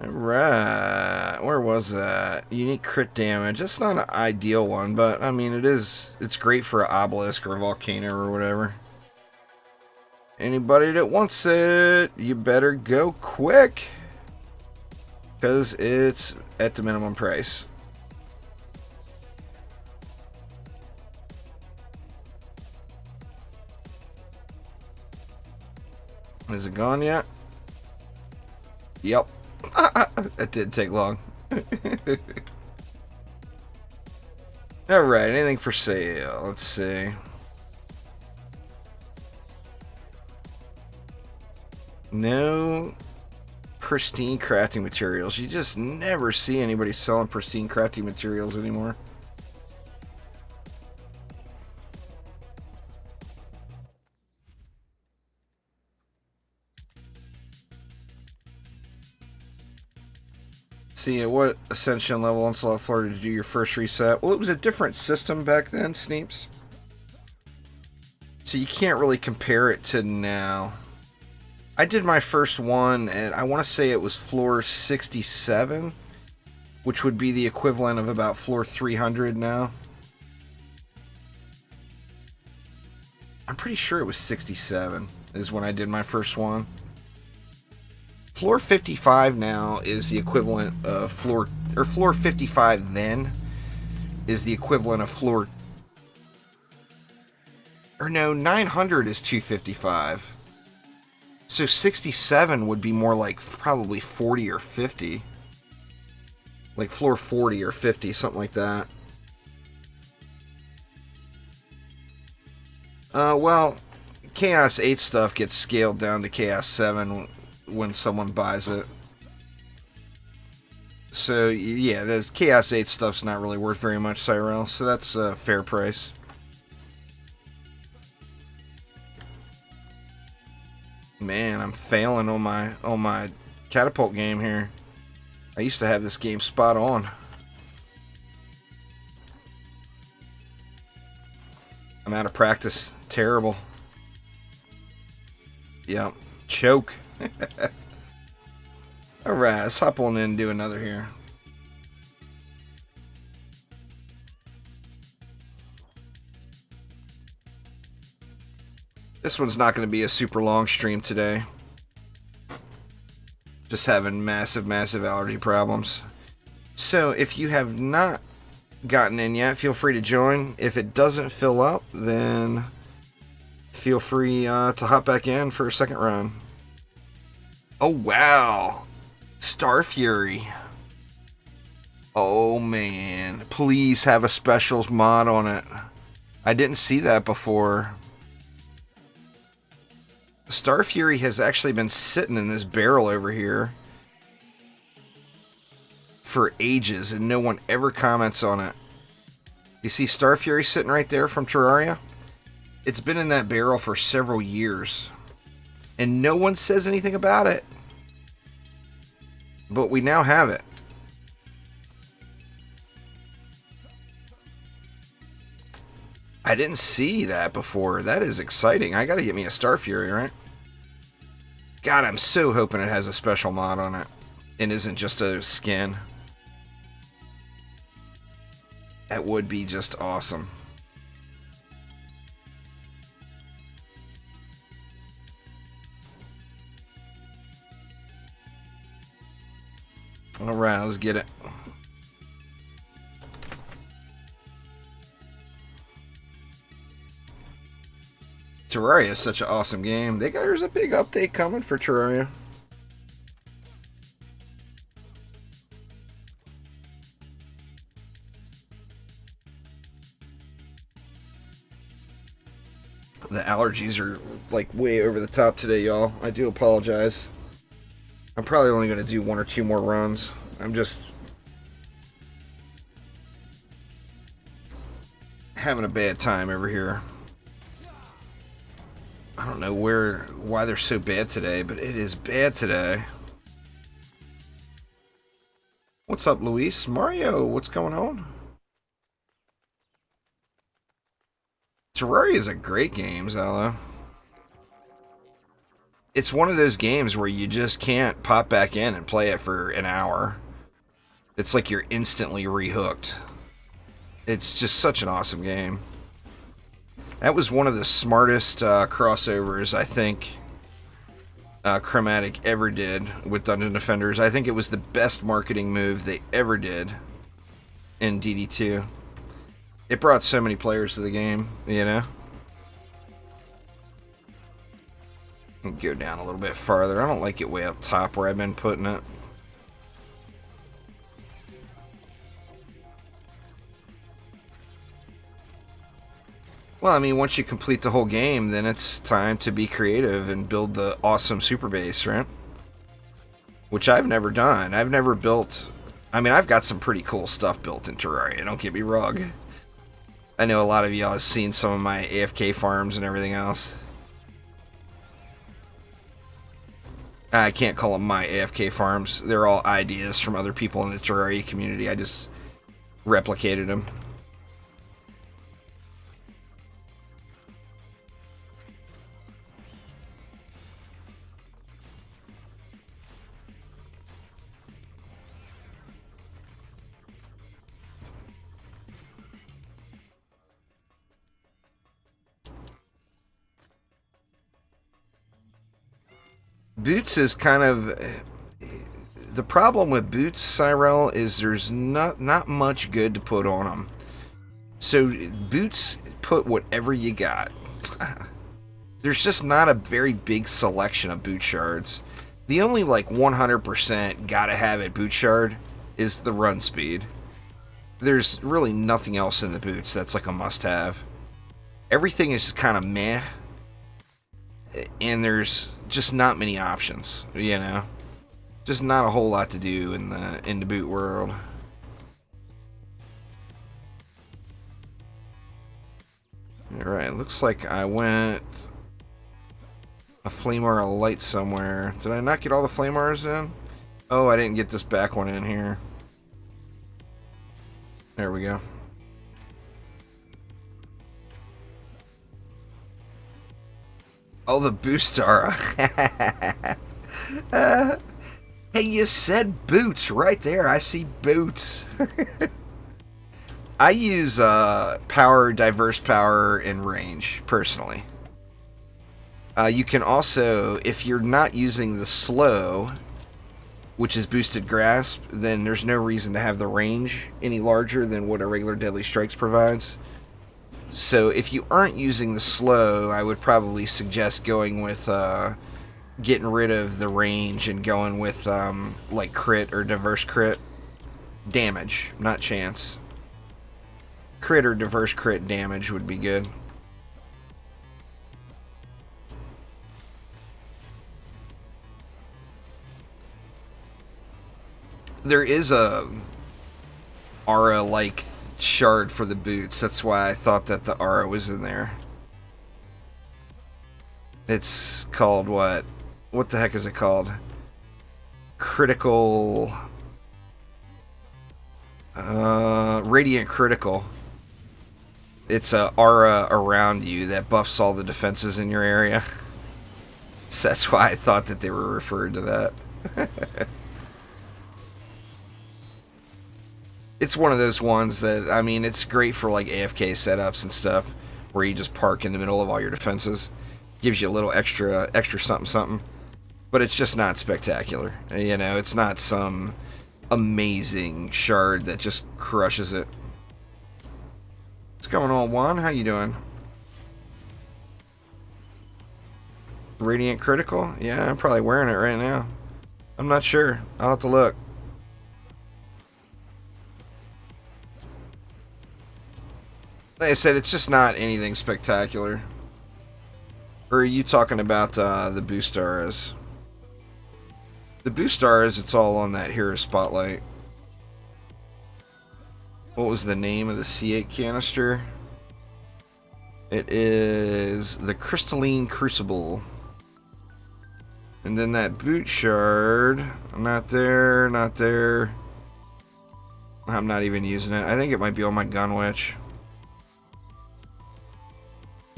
Alright, where was that? Unique crit damage. It's not an ideal one, but I mean it's great for an obelisk or a volcano or whatever. Anybody that wants it, you better go quick, because it's at the minimum price. Is it gone yet? Yep. That didn't take long. Alright, anything for sale? Let's see. No pristine crafting materials. You just never see anybody selling pristine crafting materials anymore. See, at what ascension level on Slot Floor did you do your first reset? Well, it was a different system back then, Sneeps. So you can't really compare it to now. I did my first one, and I want to say it was floor 67, which would be the equivalent of about floor 300 now. I'm pretty sure it was 67 is when I did my first one. Floor 55 now is the equivalent of floor 55 then is the equivalent of floor, or no, 900 is 255. So 67 would be more like probably 40 or 50. Like floor 40 or 50, something like that. Well, Chaos 8 stuff gets scaled down to Chaos 7 when someone buys it. So, yeah, the Chaos 8 stuff's not really worth very much, Cyrell, so that's a fair price. Man, I'm failing on my catapult game here. I used to have this game spot on. I'm out of practice. Terrible. Yep. Choke. Alright, let's hop on in and do another here. This one's not going to be a super long stream today. Just having massive allergy problems. So if you have not gotten in yet, feel free to join. If it doesn't fill up, then feel free to hop back in for a second run. Oh wow, Star Fury. Oh man, please have a specials mod on it. I didn't see that before. Star Fury has actually been sitting in this barrel over here for ages, and no one ever comments on it. You see Star Fury sitting right there from Terraria? It's been in that barrel for several years, and no one says anything about it. But we now have it. I didn't see that before. That is exciting. I gotta get me a Star Fury, right? God, I'm so hoping it has a special mod on it and isn't just a skin. That would be just awesome. Alright, let's get it. Terraria is such an awesome game. There's a big update coming for Terraria. The allergies are like way over the top today, y'all. I do apologize. I'm probably only going to do 1 or 2 more runs. I'm just having a bad time over here. I don't know why they're so bad today, but it is bad today. What's up, Luis? Mario, what's going on? Terraria is a great game, Zalo. It's one of those games where you just can't pop back in and play it for an hour. It's like you're instantly rehooked. It's just such an awesome game. That was one of the smartest crossovers, I think, Chromatic ever did with Dungeon Defenders. I think it was the best marketing move they ever did in DD2. It brought so many players to the game, you know? Go down a little bit farther. I don't like it way up top where I've been putting it. Well, I mean, once you complete the whole game, then it's time to be creative and build the awesome super base, right? Which I've never done. I've never built... I mean, I've got some pretty cool stuff built in Terraria, don't get me wrong. I know a lot of y'all have seen some of my AFK farms and everything else. I can't call them my AFK farms. They're all ideas from other people in the Terraria community. I just replicated them. Boots is kind of... The problem with Boots, Cyrell, is there's not much good to put on them. So, Boots, put whatever you got. There's just not a very big selection of boot shards. The only, like, 100% gotta have it boot shard is the run speed. There's really nothing else in the boots that's, like, a must-have. Everything is kind of meh. And there's just not many options, you know? Just not a whole lot to do in the boot world. Alright, looks like I went a Flamar light somewhere. Did I not get all the Flamars in? Oh, I didn't get this back one in here. There we go. Oh, the Boostar. Hey, you said boots right there. I see boots. I use power, diverse power, and range, personally. You can also, if you're not using the slow, which is boosted grasp, then there's no reason to have the range any larger than what a regular Deadly Strikes provides. So if you aren't using the slow, I would probably suggest going with getting rid of the range and going with like crit or diverse crit damage, not chance. Crit or diverse crit damage would be good. There is a aura like shard for the boots. That's why I thought that the aura was in there. It's called what? What the heck is it called? Critical... Radiant Critical. It's a aura around you that buffs all the defenses in your area. So that's why I thought that they were referred to that. It's one of those ones that, I mean, it's great for like AFK setups and stuff, where you just park in the middle of all your defenses. Gives you a little extra something something. But it's just not spectacular. You know, it's not some amazing shard that just crushes it. What's going on, Juan? How you doing? Radiant Critical? Yeah, I'm probably wearing it right now. I'm not sure. I'll have to look. Like I said, it's just not anything spectacular. Or are you talking about the boost stars? The boost stars, it's all on that hero spotlight. What was the name of the C8 canister? It is the Crystalline Crucible. And then that boot shard, not there, not there. I'm not even using it. I think it might be on my gun witch.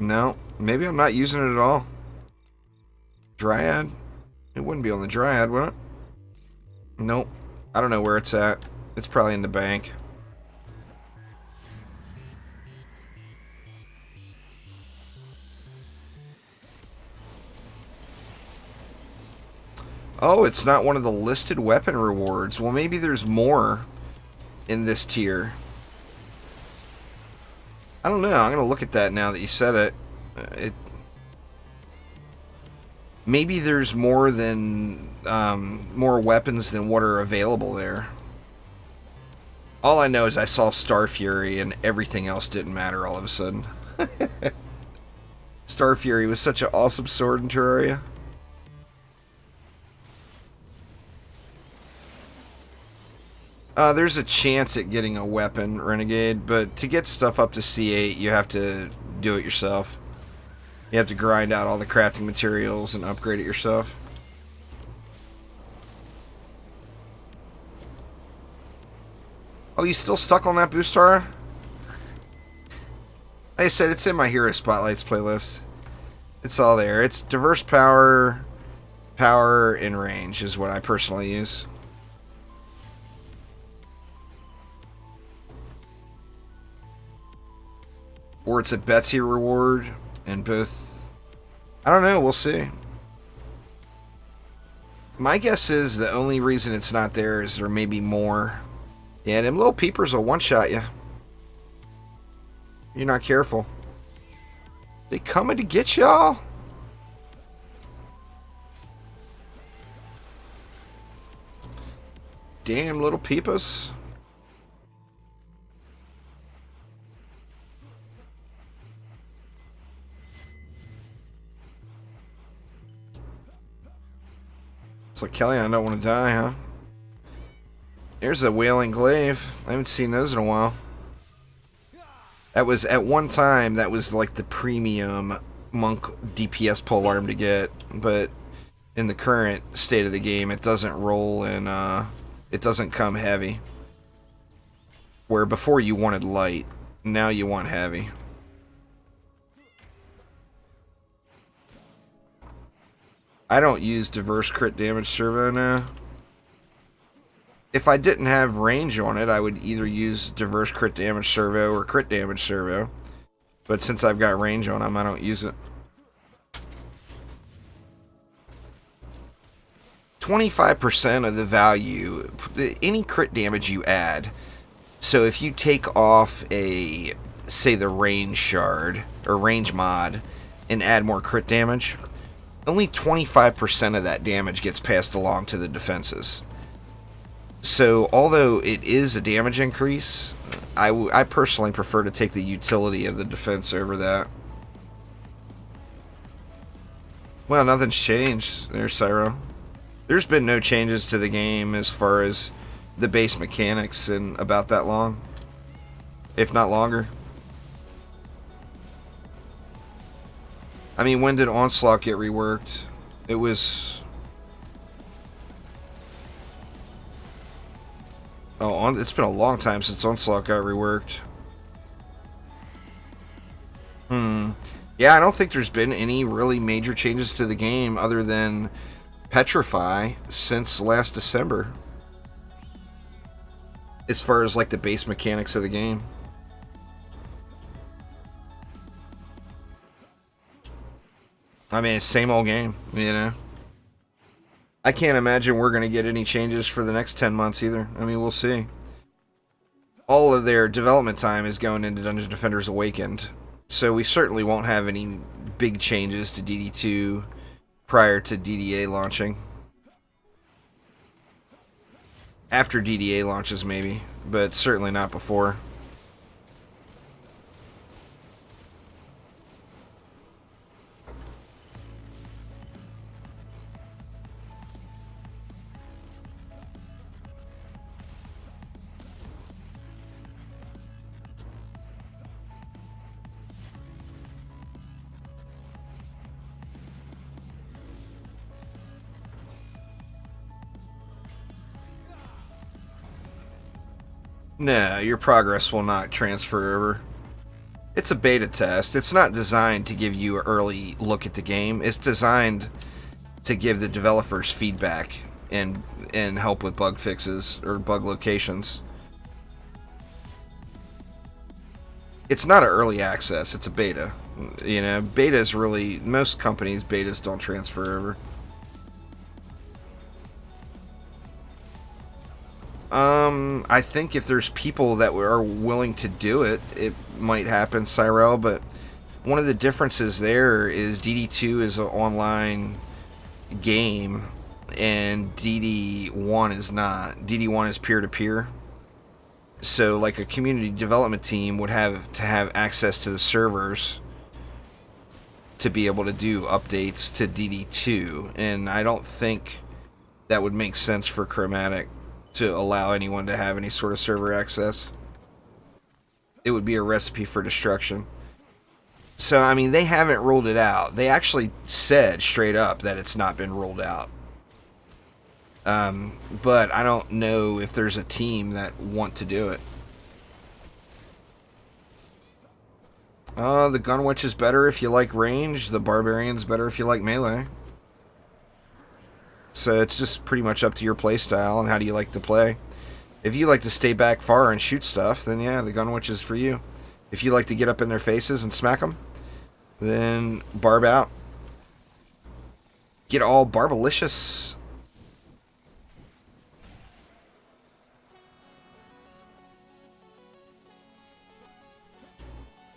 No, maybe I'm not using it at all. Dryad? It wouldn't be on the Dryad, would it? Nope. I don't know where it's at. It's probably in the bank. Oh, it's not one of the listed weapon rewards. Well, maybe there's more in this tier. I don't know. I'm going to look at that now that you said it. Maybe there's more than more weapons than what are available there. All I know is I saw Star Fury and everything else didn't matter all of a sudden. Star Fury was such an awesome sword in Terraria. There's a chance at getting a weapon, Renegade, but to get stuff up to C8, you have to do it yourself. You have to grind out all the crafting materials and upgrade it yourself. Oh, you still stuck on that Boostar? Like I said, it's in my Hero Spotlights playlist. It's all there. It's diverse power, power, and range is what I personally use. Or it's a Betsy reward, and both... I don't know, we'll see. My guess is the only reason it's not there is there may be more. Yeah, them little peepers will one-shot you. You're not careful. They coming to get y'all? Damn little peepers. It's like, Kelly, I don't want to die, huh? There's a Wailing Glaive. I haven't seen those in a while. That was, at one time, that was like the premium Monk DPS polearm to get. But in the current state of the game, it doesn't roll and it doesn't come heavy. Where before you wanted light, now you want heavy. I don't use diverse crit damage servo now. If I didn't have range on it, I would either use diverse crit damage servo or crit damage servo. But since I've got range on them, I don't use it. 25% of the value, any crit damage you add. So if you take off a, say, the range shard or range mod and add more crit damage, only 25% of that damage gets passed along to the defenses. So, although it is a damage increase, I personally prefer to take the utility of the defense over that. Well, nothing's changed there, Cyro. There's been no changes to the game as far as the base mechanics in about that long. If not longer. I mean, when did Onslaught get reworked? It was... Oh, it's been a long time since Onslaught got reworked. Yeah, I don't think there's been any really major changes to the game other than Petrify since last December. As far as, like, the base mechanics of the game. I mean, it's same old game, you know? I can't imagine we're going to get any changes for the next 10 months either. I mean, we'll see. All of their development time is going into Dungeon Defenders Awakened. So we certainly won't have any big changes to DD2 prior to DDA launching. After DDA launches, maybe. But certainly not before. No, your progress will not transfer over. It's a beta test. It's not designed to give you an early look at the game. It's designed to give the developers feedback and help with bug fixes or bug locations. It's not an early access. It's a beta. You know, beta is really, most companies, betas don't transfer over. I think if there's people that are willing to do it, it might happen, Cyrell, but one of the differences there is DD2 is an online game and DD1 is not. DD1 is peer-to-peer. So like a community development team would have to have access to the servers to be able to do updates to DD2, and I don't think that would make sense for Chromatic to allow anyone to have any sort of server access. It would be a recipe for destruction. So, I mean, they haven't ruled it out. They actually said straight up that it's not been ruled out. But I don't know if there's a team that want to do it. The Gun Witch is better if you like range. The Barbarian's better if you like melee. So it's just pretty much up to your playstyle and how do you like to play. If you like to stay back far and shoot stuff, then yeah, the Gun Witch is for you. If you like to get up in their faces and smack them, then Barb out. Get all barbalicious.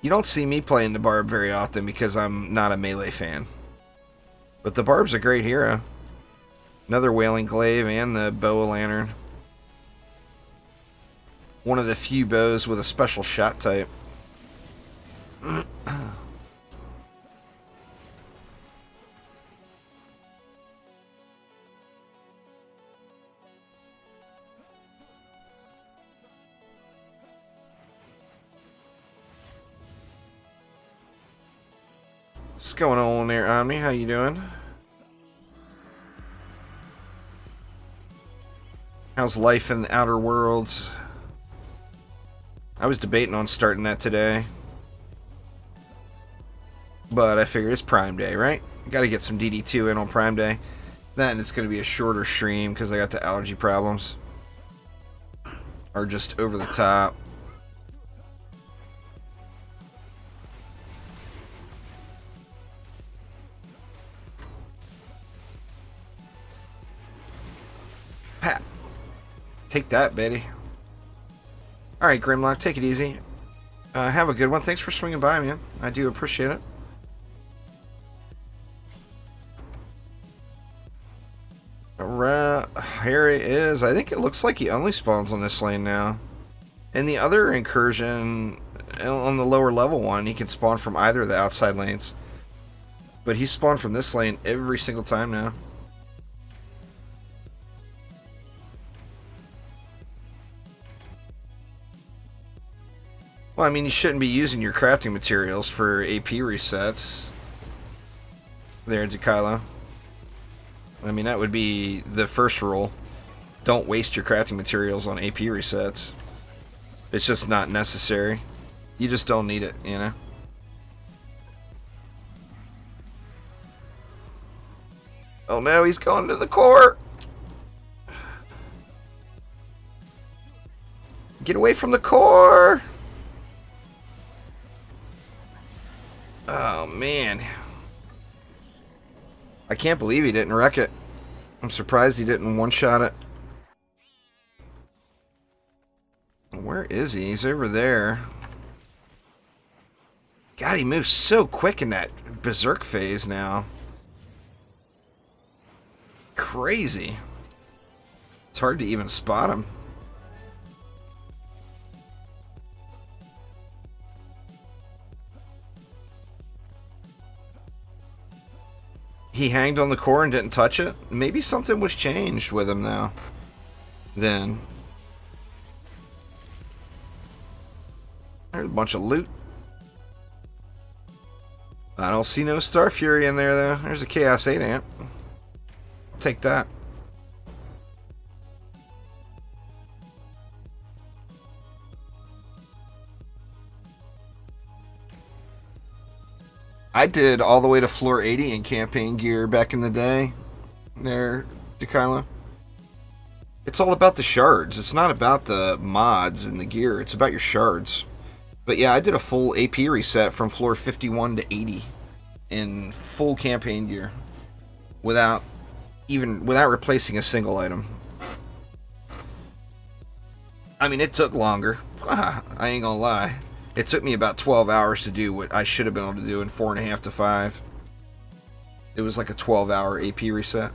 You don't see me playing the Barb very often because I'm not a melee fan. But the Barb's a great hero. Another Wailing Glaive and the Bow of Lantern. One of the few bows with a special shot type. What's going on there, Omni? How you doing? How's life in the Outer Worlds? I was debating on starting that today. But I figured it's Prime Day, right? Gotta get some DD2 in on Prime Day. Then it's gonna be a shorter stream because I got the allergy problems. Or just over the top. Pat. Take that, Betty. Alright, Grimlock, take it easy. Have a good one. Thanks for swinging by, man. I do appreciate it. Alright, here he is. I think it looks like he only spawns on this lane now. In the other incursion, on the lower level one, he can spawn from either of the outside lanes. But he spawned from this lane every single time now. Well, I mean, you shouldn't be using your crafting materials for AP resets. There, Kylo. I mean, that would be the first rule. Don't waste your crafting materials on AP resets. It's just not necessary. You just don't need it, you know? Oh no, he's going to the core! Get away from the core! Oh, man. I can't believe he didn't wreck it. I'm surprised he didn't one-shot it. Where is he? He's over there. God, he moves so quick in that berserk phase now. Crazy. It's hard to even spot him. He hanged on the core and didn't touch it. Maybe something was changed with him now. Then. There's a bunch of loot. I don't see no Star Fury in there though. There's a Chaos 8 amp. I'll take that. I did all the way to floor 80 in campaign gear back in the day. There, Dekyla. It's all about the shards. It's not about the mods and the gear. It's about your shards. But yeah, I did a full AP reset from floor 51 to 80 in full campaign gear without replacing a single item. I mean, it took longer. I ain't gonna lie. It took me about 12 hours to do what I should have been able to do in 4.5 to 5. It was like a 12-hour AP reset.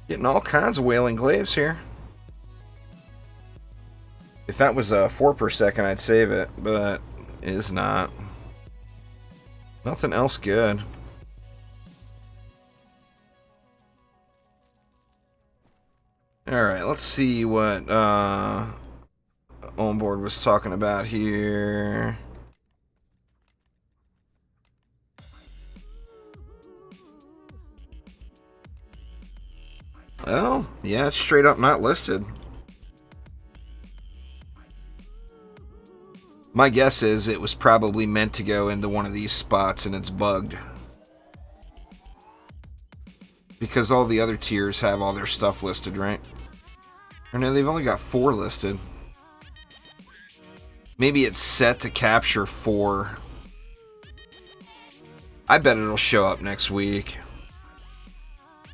Getting all kinds of wailing glaives here. If that was a 4 per second, I'd save it, but it is not. Nothing else good. Alright, let's see what Onboard was talking about here. Oh, yeah, it's straight up not listed. My guess is it was probably meant to go into one of these spots and it's bugged. Because all the other tiers have all their stuff listed, right? Or no, they've only got 4 listed. Maybe it's set to capture 4. I bet it'll show up next week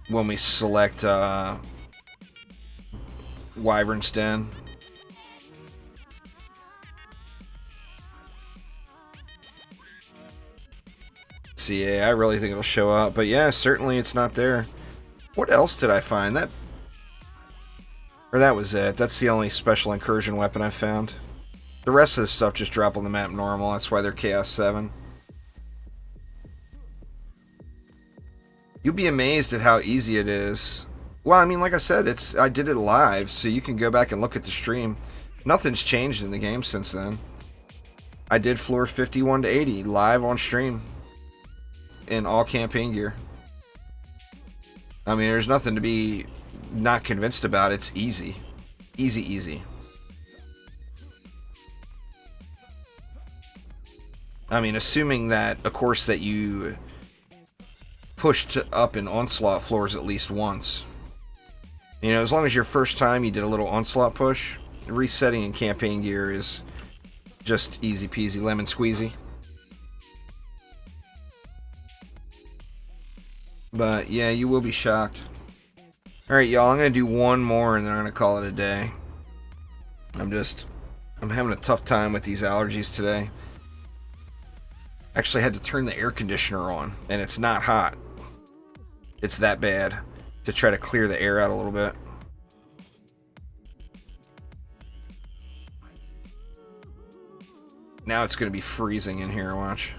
when we select Wyvern's Den. CA, I really think it'll show up, but yeah, certainly it's not there. What else did I find? That was it. That's the only special incursion weapon I found. The rest of the stuff just drop on the map normal. That's why they're Chaos 7. You'll be amazed at how easy it is. Well, I mean, like I said, I did it live, so you can go back and look at the stream. Nothing's changed in the game since then. I did floor 51 to 80 live on stream in all campaign gear. I mean, there's nothing to be not convinced about. It's easy. Easy, easy. I mean, assuming that, of course, that you pushed up in Onslaught floors at least once. You know, as long as your first time you did a little Onslaught push, resetting in campaign gear is just easy peasy lemon squeezy. But yeah, you will be shocked. Alright, y'all, I'm going to do one more and then I'm going to call it a day. I'm having a tough time with these allergies today. Actually, I had to turn the air conditioner on, and it's not hot. It's that bad, to try to clear the air out a little bit. Now it's going to be freezing in here, watch.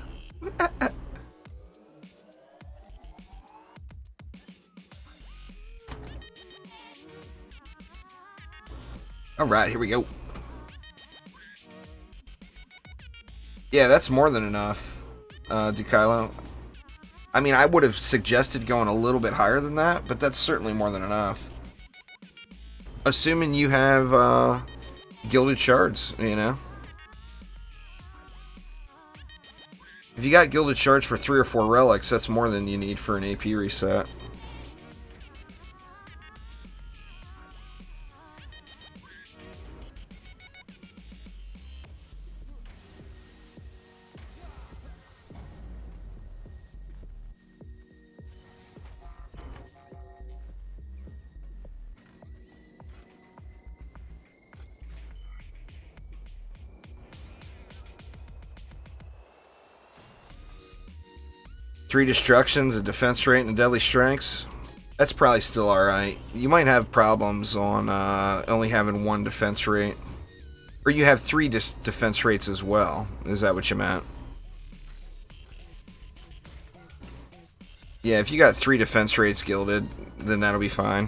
Alright, here we go. Yeah, that's more than enough, Dekylo. I mean, I would have suggested going a little bit higher than that, but that's certainly more than enough. Assuming you have gilded shards, you know. If you got gilded shards for 3 or 4 relics, that's more than you need for an AP reset. Three destructions, a defense rate, and deadly strengths. That's probably still alright. You might have problems on only having 1 defense rate. Or you have 3 defense rates as well. Is that what you meant? Yeah, if you got 3 defense rates gilded, then that'll be fine.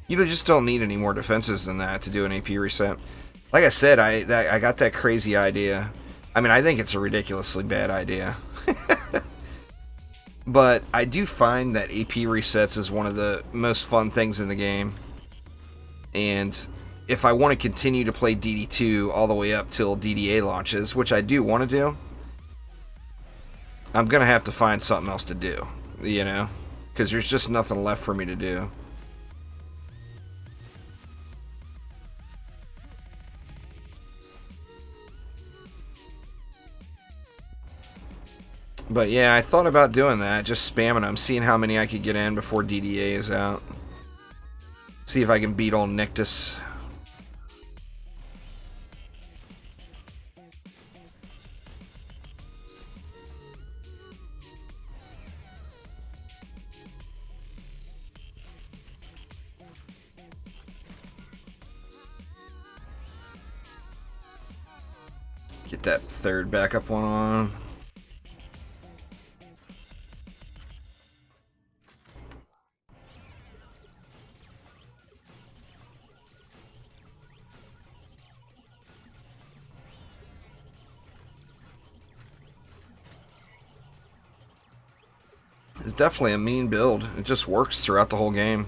You just don't need any more defenses than that to do an AP reset. Like I said, I got that crazy idea. I mean, I think it's a ridiculously bad idea. But I do find that AP resets is one of the most fun things in the game. And if I want to continue to play DD2 all the way up till DDA launches, which I do want to do, I'm going to have to find something else to do, you know? Because there's just nothing left for me to do. But yeah, I thought about doing that, just spamming them, seeing how many I could get in before DDA is out. See if I can beat old Nictus. Get that third backup one on. It's definitely a mean build. It just works throughout the whole game.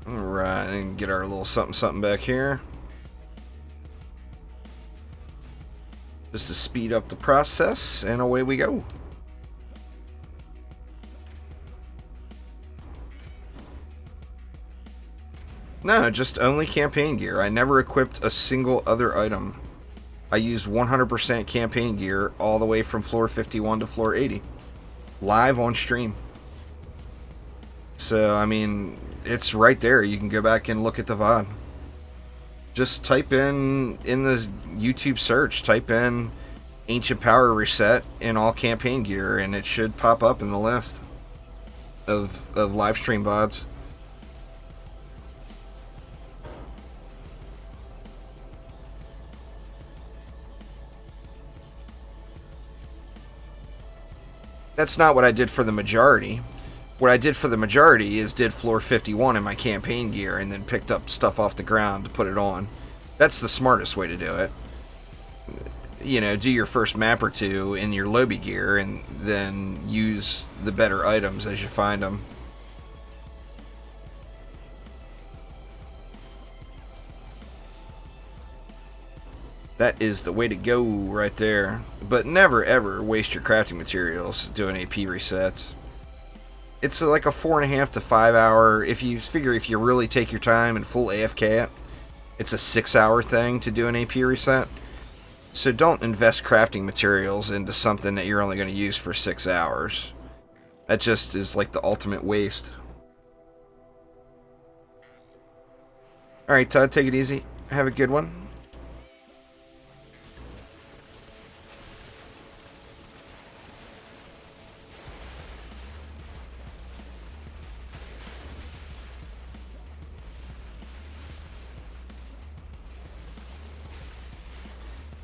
Alright, and get our little something back here. Just to speed up the process, and away we go. No, just only campaign gear. I never equipped a single other item. I used 100% campaign gear all the way from floor 51 to floor 80. Live on stream. So, I mean, it's right there. You can go back and look at the VOD. Just type in the YouTube search, type in Ancient Power Reset in all campaign gear, and it should pop up in the list of live stream VODs. That's not what I did for the majority. What I did for the majority is did floor 51 in my campaign gear and then picked up stuff off the ground to put it on. That's the smartest way to do it. You know, do your first map or two in your lobby gear and then use the better items as you find them. That is the way to go right there. But never ever waste your crafting materials doing AP resets. It's like a 4.5 to 5 hour. If you figure if you really take your time and full AFK it, it's a 6 hour thing to do an AP reset. So don't invest crafting materials into something that you're only going to use for 6 hours. That just is like the ultimate waste. Alright, Todd, take it easy. Have a good one.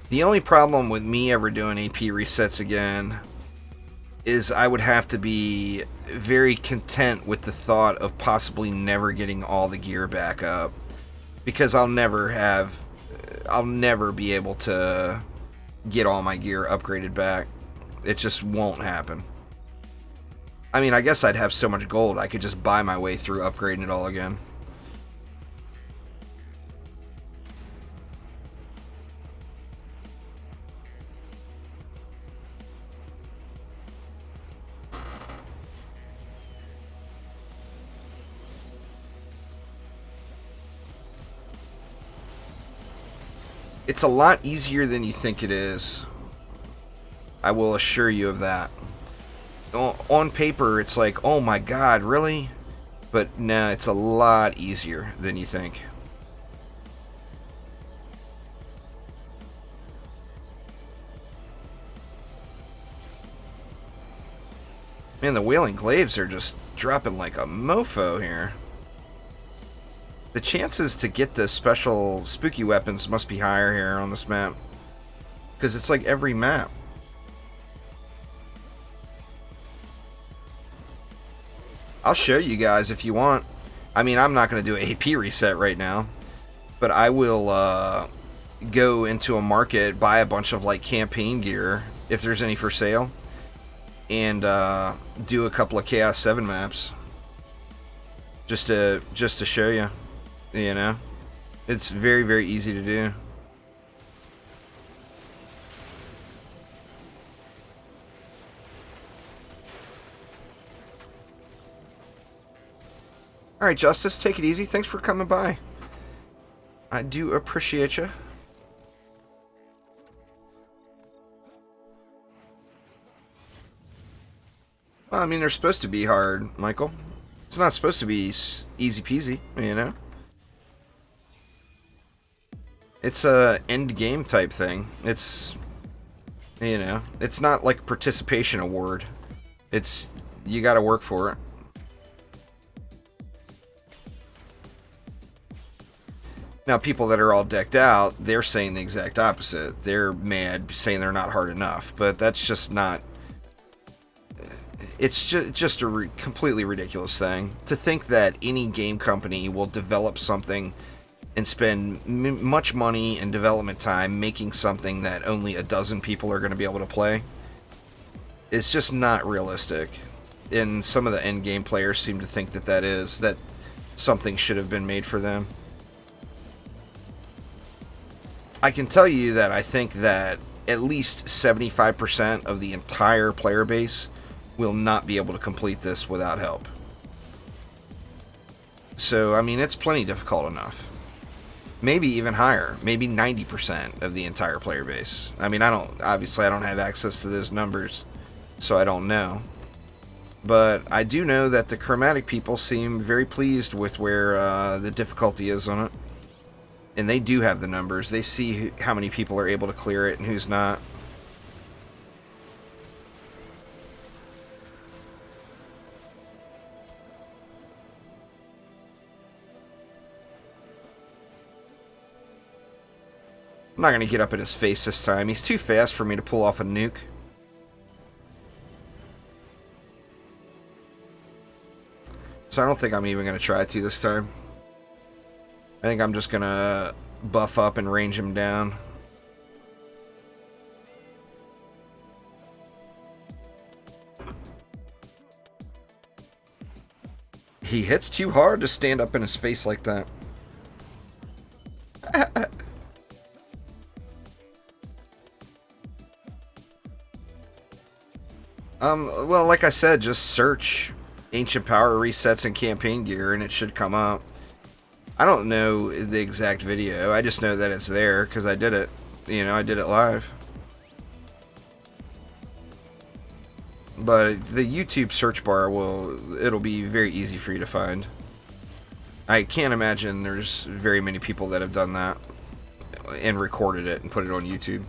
The only problem with me ever doing AP resets again is I would have to be very content with the thought of possibly never getting all the gear back up, because I'll never be able to get all my gear upgraded back. It just won't happen. I mean, I guess I'd have so much gold I could just buy my way through upgrading it all again. It's a lot easier than you think it is. I will assure you of that. On paper, it's like, oh my god, really? But nah, it's a lot easier than you think. Man, the Wailing Glaives are just dropping like a mofo here. The chances to get the special spooky weapons must be higher here on this map. Because it's like every map. I'll show you guys if you want. I mean, I'm not going to do an AP reset right now. But I will go into a market, buy a bunch of like campaign gear, if there's any for sale. And do a couple of Chaos 7 maps. Just to show you. You know? It's very, very easy to do. Alright, Justice, take it easy. Thanks for coming by. I do appreciate you. Well, I mean, they're supposed to be hard, Michael. It's not supposed to be easy peasy, you know? It's a end game type thing. It's, you know, it's not like a participation award. It's, you gotta work for it. Now, people that are all decked out, they're saying the exact opposite. They're mad, saying they're not hard enough. But that's just not... It's just a completely ridiculous thing. To think that any game company will develop something and spend much money and development time making something that only a dozen people are going to be able to play is just not realistic. And some of the end game players seem to think that something should have been made for them. I can tell you that I think that at least 75% of the entire player base will not be able to complete this without help. So, I mean, it's plenty difficult enough. Maybe even higher. Maybe 90% of the entire player base. I mean, obviously I don't have access to those numbers, so I don't know. But I do know that the chromatic people seem very pleased with where the difficulty is on it. And they do have the numbers. They see how many people are able to clear it and who's not. I'm not going to get up at his face this time. He's too fast for me to pull off a nuke. So I don't think I'm even going to try to this time. I think I'm just going to buff up and range him down. He hits too hard to stand up in his face like that. Well, like I said, just search Ancient Power Resets and Campaign Gear and it should come up. I don't know the exact video. I just know that it's there because I did it. You know, I did it live. But the YouTube search bar it'll be very easy for you to find. I can't imagine there's very many people that have done that and recorded it and put it on YouTube.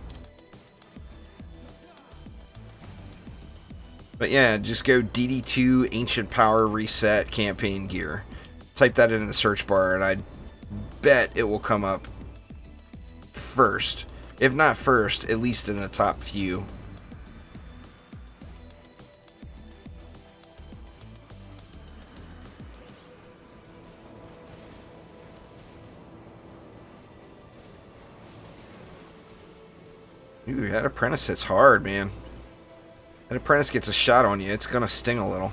But yeah, just go DD2 Ancient Power Reset Campaign Gear. Type that in the search bar and I bet it will come up first. If not first, at least in the top few. Ooh, that apprentice hits hard, man. That apprentice gets a shot on you, it's gonna sting a little.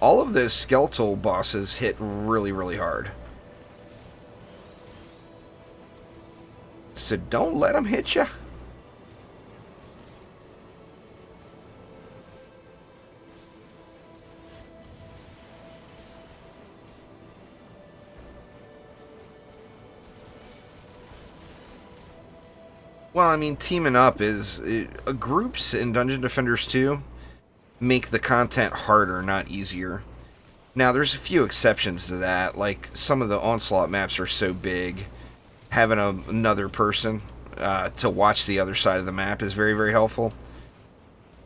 All of those skeletal bosses hit really, really hard. So don't let them hit you. Well, I mean, teaming up is... groups in Dungeon Defenders 2 make the content harder, not easier. Now, there's a few exceptions to that. Like, some of the Onslaught maps are so big, having another person to watch the other side of the map is very, very helpful.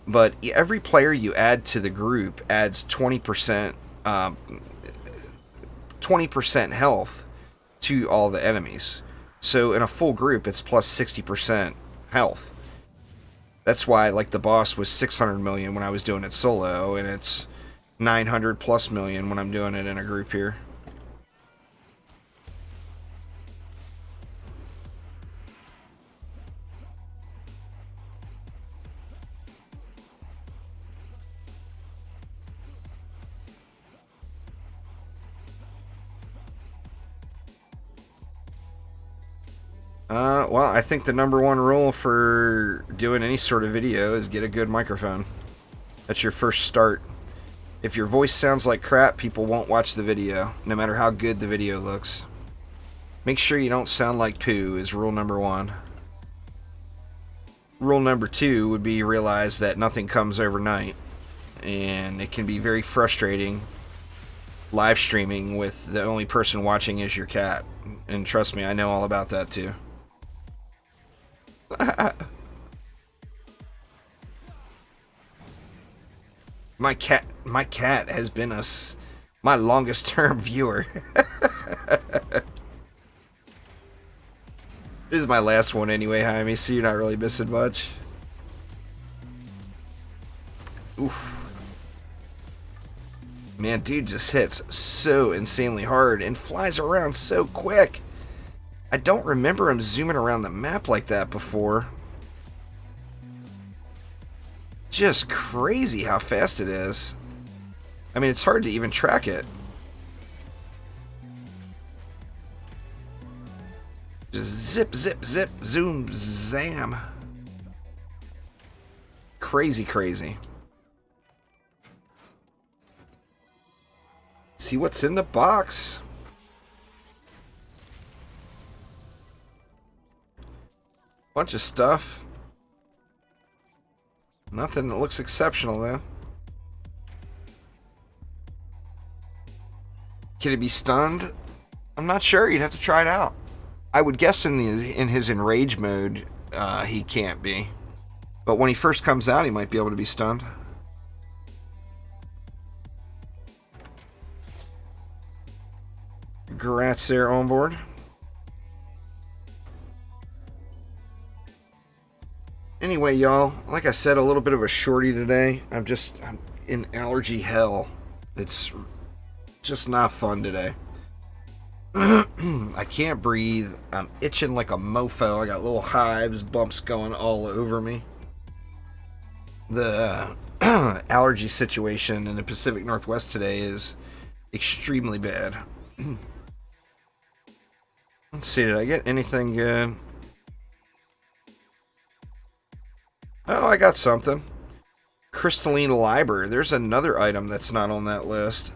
But every player you add to the group adds 20% 20% health to all the enemies. So in a full group, it's plus 60% health. That's why, like, the boss was 600 million when I was doing it solo, and it's 900 plus million when I'm doing it in a group here. Well, I think the #1 rule for doing any sort of video is get a good microphone. That's your first start. If your voice sounds like crap, people won't watch the video, no matter how good the video looks. Make sure you don't sound like poo is rule #1. Rule #2 would be realize that nothing comes overnight, and it can be very frustrating live streaming with the only person watching is your cat. And trust me, I know all about that too. My cat has been my longest term viewer. This is my last one anyway, Jaime, so you're not really missing much. Oof. Man, dude just hits so insanely hard and flies around so quick. I don't remember him zooming around the map like that before. Just crazy how fast it is. I mean, it's hard to even track it. Just zip, zip, zip, zoom, zam. Crazy, crazy. See what's in the box. Bunch of stuff. Nothing that looks exceptional though. Can it be stunned? I'm not sure. You'd have to try it out. I would guess in his enrage mode, he can't be. But when he first comes out, he might be able to be stunned. Grats there on board. Anyway, y'all, like I said, a little bit of a shorty today. I'm in allergy hell. It's just not fun today. I can't breathe. I'm itching like a mofo. I got little hives, bumps going all over me. The allergy situation in the Pacific Northwest today is extremely bad. Let's see, did I get anything good? Oh, I got something. Crystalline Liber. There's another item that's not on that list.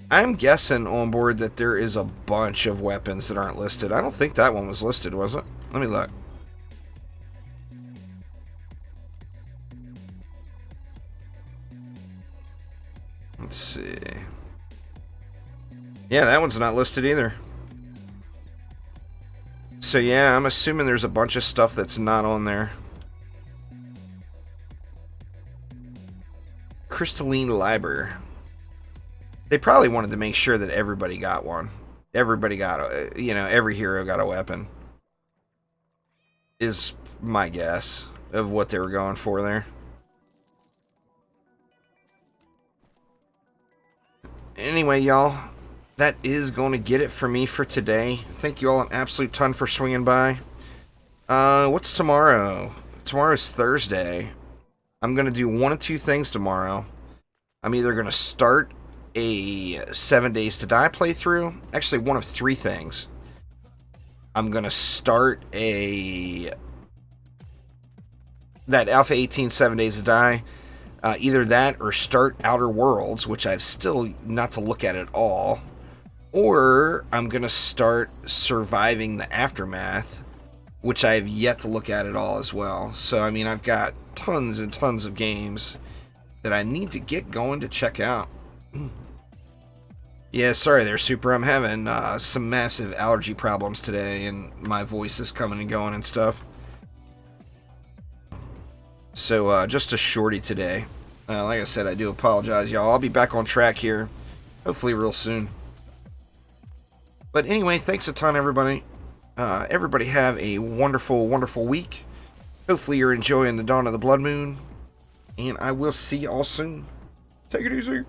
I'm guessing on board that there is a bunch of weapons that aren't listed. I don't think that one was listed, was it? Let me look. Let's see. Yeah, that one's not listed either. So yeah, I'm assuming there's a bunch of stuff that's not on there. Crystalline Liber. They probably wanted to make sure that everybody got one. Everybody got every hero got a weapon. Is my guess of what they were going for there. Anyway, y'all, that is going to get it for me for today. Thank you all an absolute ton for swinging by. What's tomorrow? Tomorrow's Thursday. I'm going to do one of two things tomorrow. I'm either going to start a 7 Days to Die playthrough. Actually, one of three things. I'm going to start that Alpha 18 7 Days to Die. Either that or start Outer Worlds, which I've still not to look at all. Or I'm going to start Surviving the Aftermath, which I have yet to look at all as well. So, I mean, I've got tons and tons of games that I need to get going to check out. Yeah, sorry there, Super. I'm having some massive allergy problems today, and my voice is coming and going and stuff. So, just a shorty today. Like I said, I do apologize, y'all. I'll be back on track here, hopefully real soon. But anyway, thanks a ton, everybody. Everybody have a wonderful, wonderful week. Hopefully you're enjoying the dawn of the blood moon. And I will see y'all soon. Take it easy.